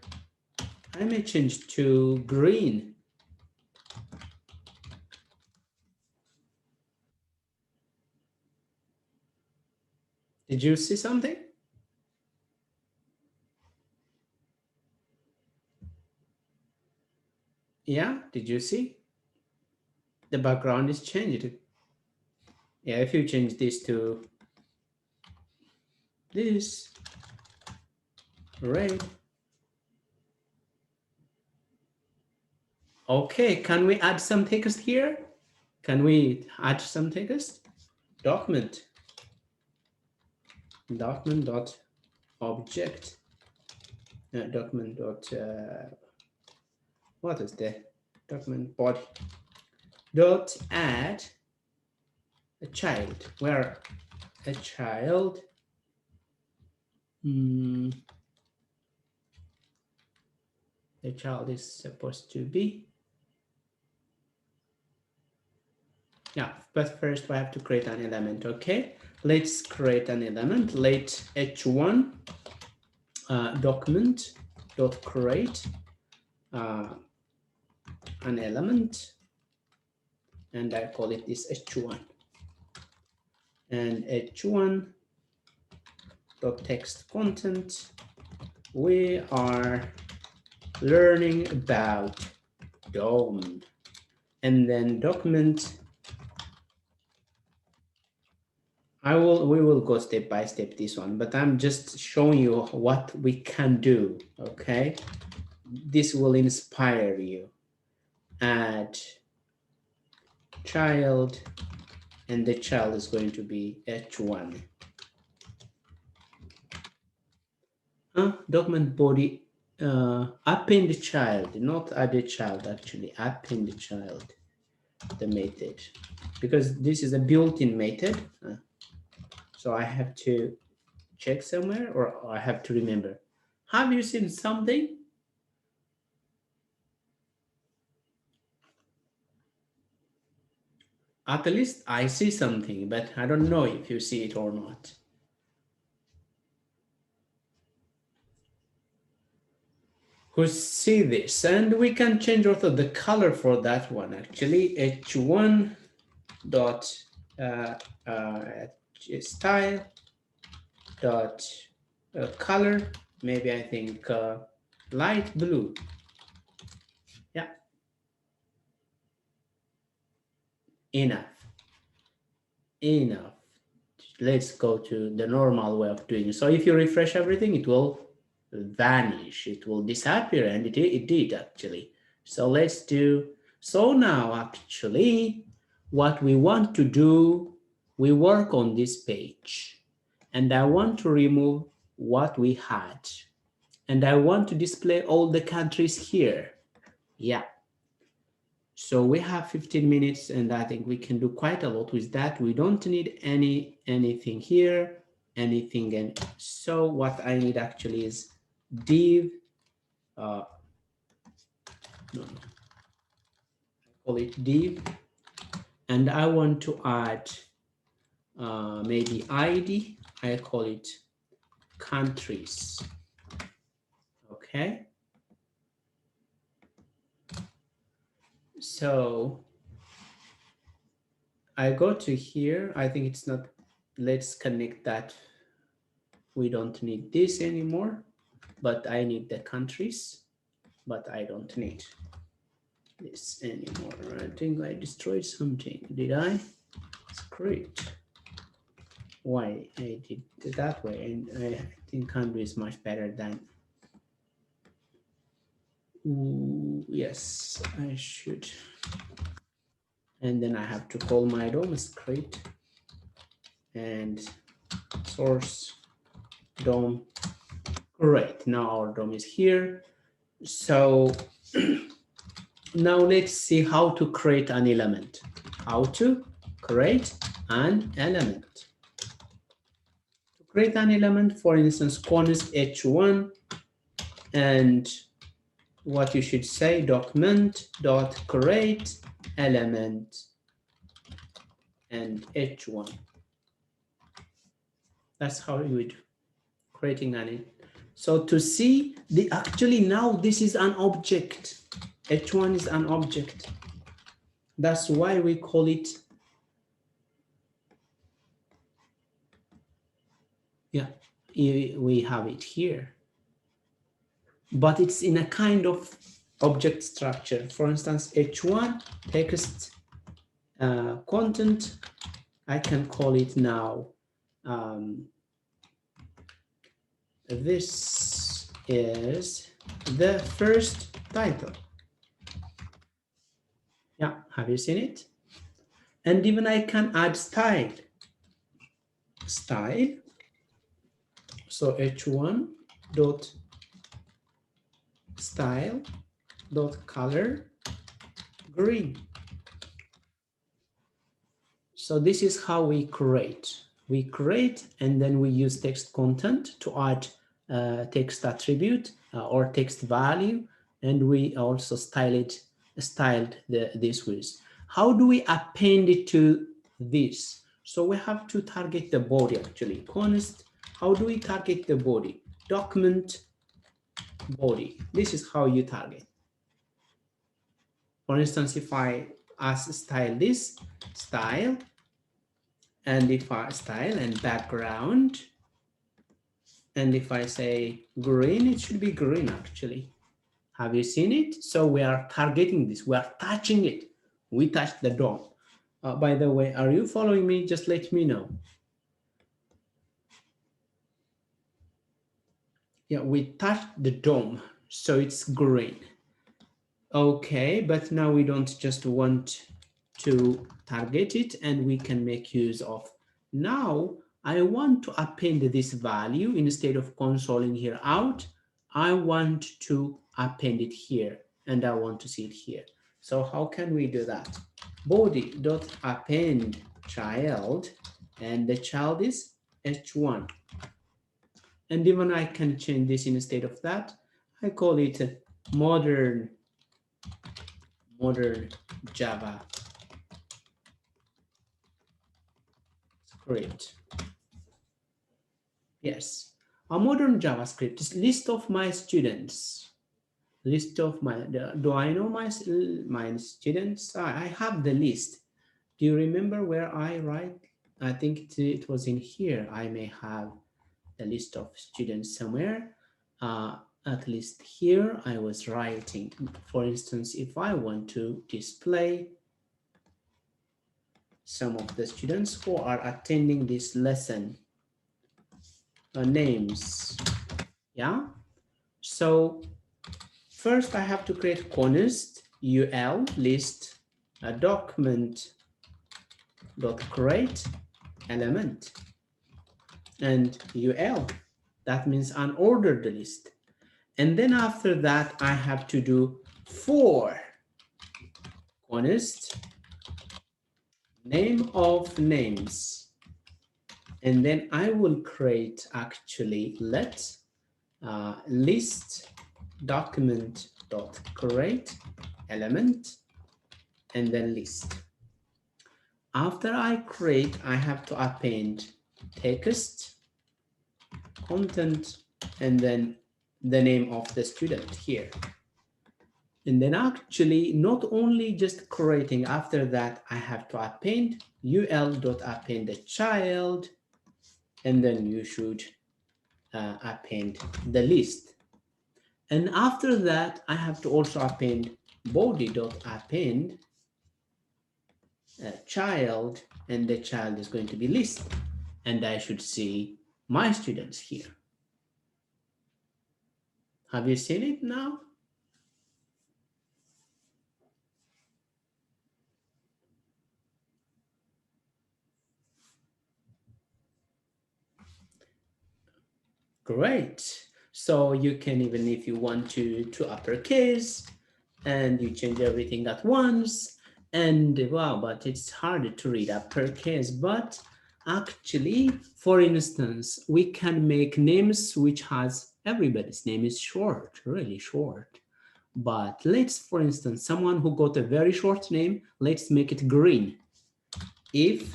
I may change to green. Did you see something? Yeah, did you see? The background is changed. Yeah, if you change this to this red. Okay, can we add some text here? Can we add some text? Document dot object document dot what is the document body dot add a child, where a child the child is supposed to be, yeah, but first we have to create an element. Okay, let's create an element. Let h1 document dot create an element, and I call it this h1, and h1 dot text content. We are learning about DOM, and then document. We will go step by step this one, but I'm just showing you what we can do. Okay, this will inspire you. Add child, and the child is going to be h1. Document body, append child, not add a child, actually append child. the method, because this is a built-in method. So I have to check somewhere, or I have to remember. Have you seen something? At least I see something, but I don't know if you see it or not. Who see this? And we can change also the color for that one. Actually, h1 dot style dot color. Maybe I think light blue. Yeah, enough. Let's go to the normal way of doing it. So if you refresh everything, it will vanish, it will disappear, and it did actually. So let's do, so now actually what we want to do, we work on this page, and I want to remove what we had, and I want to display all the countries here. Yeah. So we have 15 minutes, and I think we can do quite a lot with that. We don't need anything here, anything. And so what I need actually is div, no, I call it div, and I want to add maybe ID, I call it countries, okay? So I go to here, I think it's not, let's connect that. We don't need this anymore, but I need the countries, but I don't need this anymore. I think I destroyed something, did I? Script. Why I did it that way? And I think country is much better than, ooh, yes, I should. And then I have to call my DOM script and source DOM. Great, now our DOM is here. So now let's see how to create an element. How to create an element. To create an element, for instance, const h1, and what you should say, document dot create element and h1. That's how you would creating an. So to see the, actually now this is an object. H1 is an object. That's why we call it, yeah, we have it here. But it's in a kind of object structure. For instance, H1 text content, I can call it now. This is the first title. Yeah, have you seen it? And even I can add style. Style. So h1 dot style dot color green. So this is how we create. We create, and then we use text content to add text attribute or text value, and we also styled this with. How do we append it to this? So we have to target the body actually. Const, how do we target the body? Document body. This is how you target. For instance, if I ask style this, style, and if I style and background, and if I say green, it should be green actually. Have you seen it? So we are targeting this, we are touching it. We touch the DOM. By the way, are you following me? Just let me know. Yeah, we touched the DOM, so it's green. Okay, but now we don't just want to target it, and we can make use of. Now I want to append this value instead of consoling here out. I want to append it here, and I want to see it here. So how can we do that? body dot append child, and the child is h1. And even I can change this instead of that. I call it a modern Java script. Yes, a modern JavaScript is list of my students. List of my, do I know my students? I have the list. Do you remember where I write? I think it was in here. I may have a list of students somewhere. At least here I was writing. For instance, if I want to display some of the students who are attending this lesson, names, yeah? So first I have to create const ul list a document dot create element and ul, that means unordered list. And then after that I have to do for const name of names, and then I will create actually let list document dot create element and then list. After I create, I have to append text, content, and then the name of the student here. And then actually not only just creating, after that I have to append ul.append the child, and then you should append the list. And after that I have to also append body.append child, and the child is going to be list, and I should see my students here. Have you seen it now? Great. So you can, even if you want to uppercase and you change everything at once, and wow, but it's harder to read uppercase. But actually, for instance, we can make names which has everybody's name is short, really short. But let's, for instance, someone who got a very short name, let's make it green. If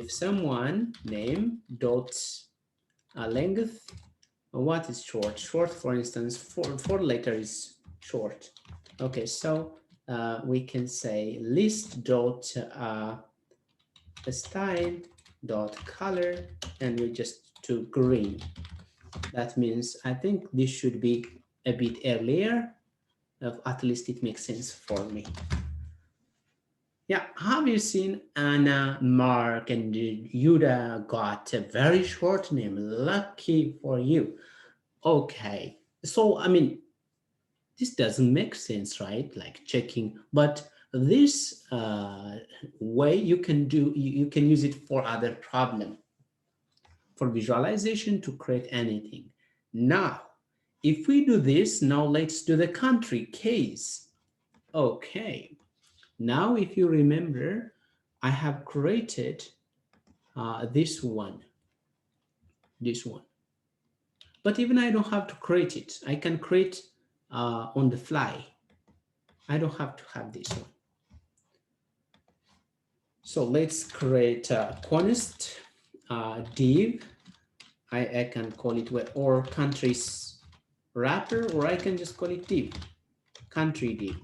someone name dot length, what is short? Short, for instance, four letter is short. Okay, so we can say list dot style dot color, and we just do green. That means I think this should be a bit earlier. At least it makes sense for me. Yeah, have you seen Anna, Mark, and Yuda got a very short name? Lucky for you. Okay, so I mean, this doesn't make sense, right? Like checking, but this way you can do, you can use it for other problem, for visualization, to create anything. Now, if we do this, now let's do the country case. Okay, now if you remember, I have created this one. But even I don't have to create it. I can create on the fly. I don't have to have this one. So let's create a const div. I can call it or countries wrapper, or I can just call it div, country div.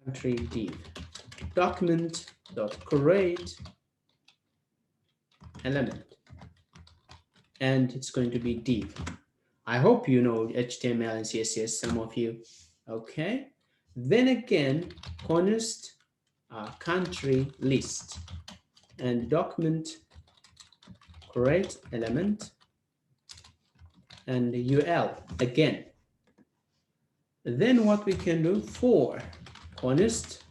Country div document dot create element, and it's going to be div. I hope you know HTML and CSS, some of you. Okay, then again, const country list and document create element and ul again. Then what we can do, for const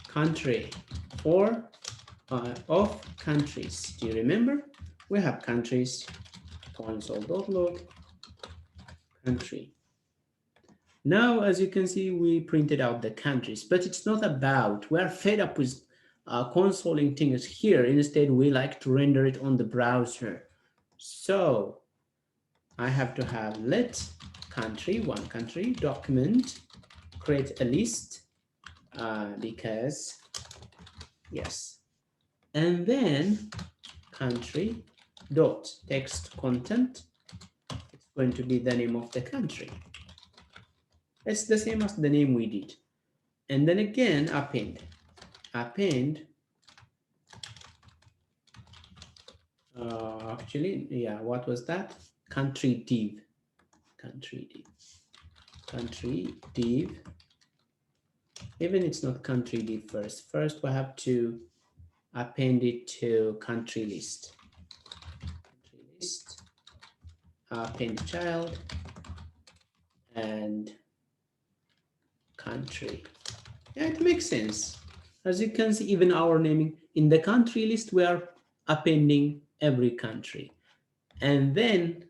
country or of countries. Do you remember? We have countries, console.log country. Now, as you can see, we printed out the countries, but it's not about, we're fed up with consoling things here. Instead, we like to render it on the browser. So I have to have let country, one country, document, create a list, because, yes. And then country dot text content, it's going to be the name of the country. It's the same as the name we did. And then again, append. Actually, yeah, what was that? Country div. Even it's not country div first. First, we have to append it to country list. Append child, and country. Yeah, it makes sense. As you can see, even our naming in the country list, we are appending every country. And then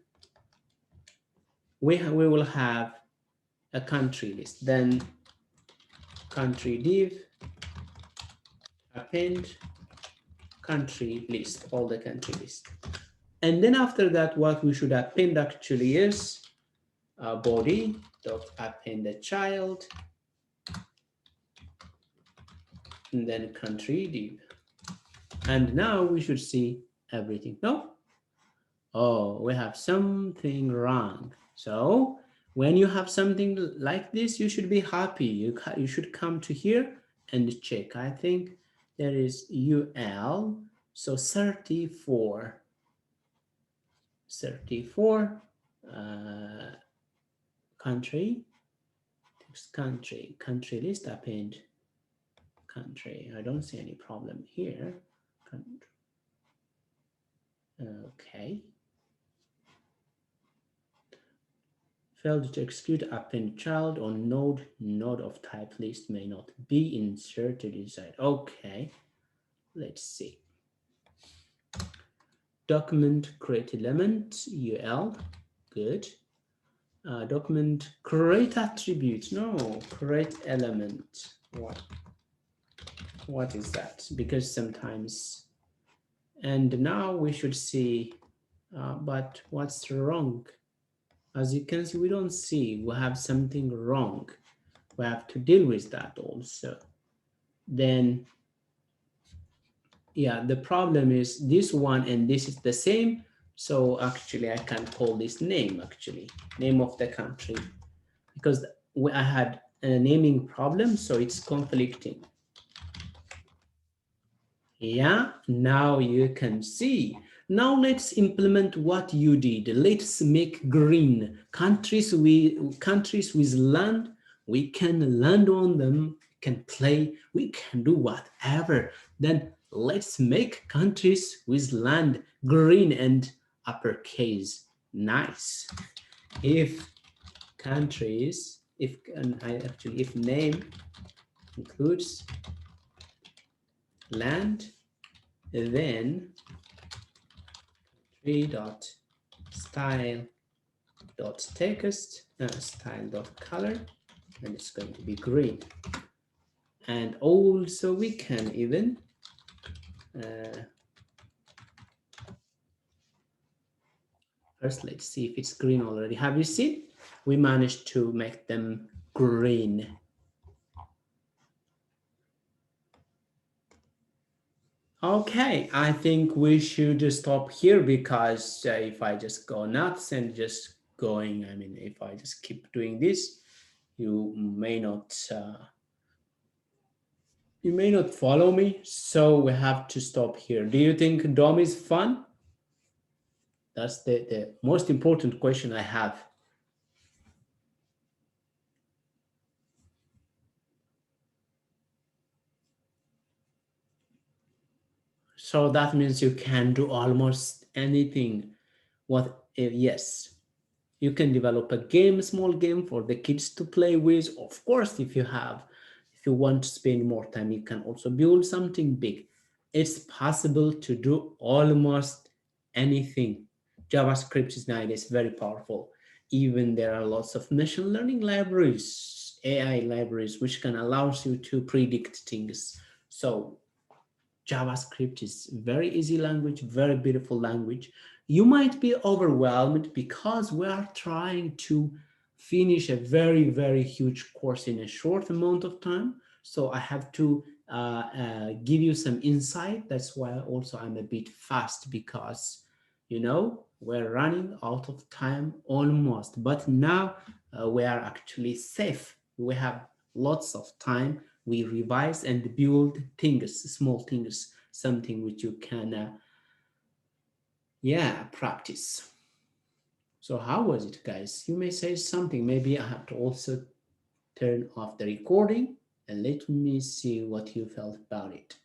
we will have a country list. Then country div, append country list, all the country list. And then after that, what we should append actually is body dot append the child, and then country div. And now we should see everything. No? Oh, we have something wrong. So when you have something like this, you should be happy. You should come to here and check. I think there is UL. So 34 country, text country list append country. I don't see any problem here. Okay. Failed to execute append child on node of type list may not be inserted inside. Okay, let's see. Document create element UL, good. Document create attribute, no, create element. What is that? Because sometimes, and now we should see, but what's wrong? As you can see, we don't see, we have something wrong. We have to deal with that also. Then, yeah, the problem is this one and this is the same. So actually I can call this name, actually, name of the country, because I had a naming problem, so it's conflicting. Yeah, now you can see. Now let's implement what you did. Let's make green countries with land. We can land on them, can play, we can do whatever. Then let's make countries with land green and uppercase. Nice. If countries, if name includes land, then style.color, and it's going to be green. And also we can even first let's see if it's green already. Have you seen? We managed to make them green. Okay, I think we should stop here because if I just go nuts and just going, I mean, if I just keep doing this, you may not follow me. So we have to stop here. Do you think DOM is fun? That's the most important question I have. So that means you can do almost anything. Yes, you can develop a game, small game for the kids to play with. Of course, if you want to spend more time, you can also build something big. It's possible to do almost anything. JavaScript is nowadays very powerful. even there are lots of machine learning libraries, AI libraries, which can allow you to predict things. So JavaScript is very easy language, very beautiful language. You might be overwhelmed because we are trying to finish a very, very huge course in a short amount of time. So I have to give you some insight. That's why also I'm a bit fast because, we're running out of time almost. But now we are actually safe. We have lots of time. We revise and build things, small things, something which you can, practice. So how was it, guys? You may say something. Maybe I have to also turn off the recording and let me see what you felt about it.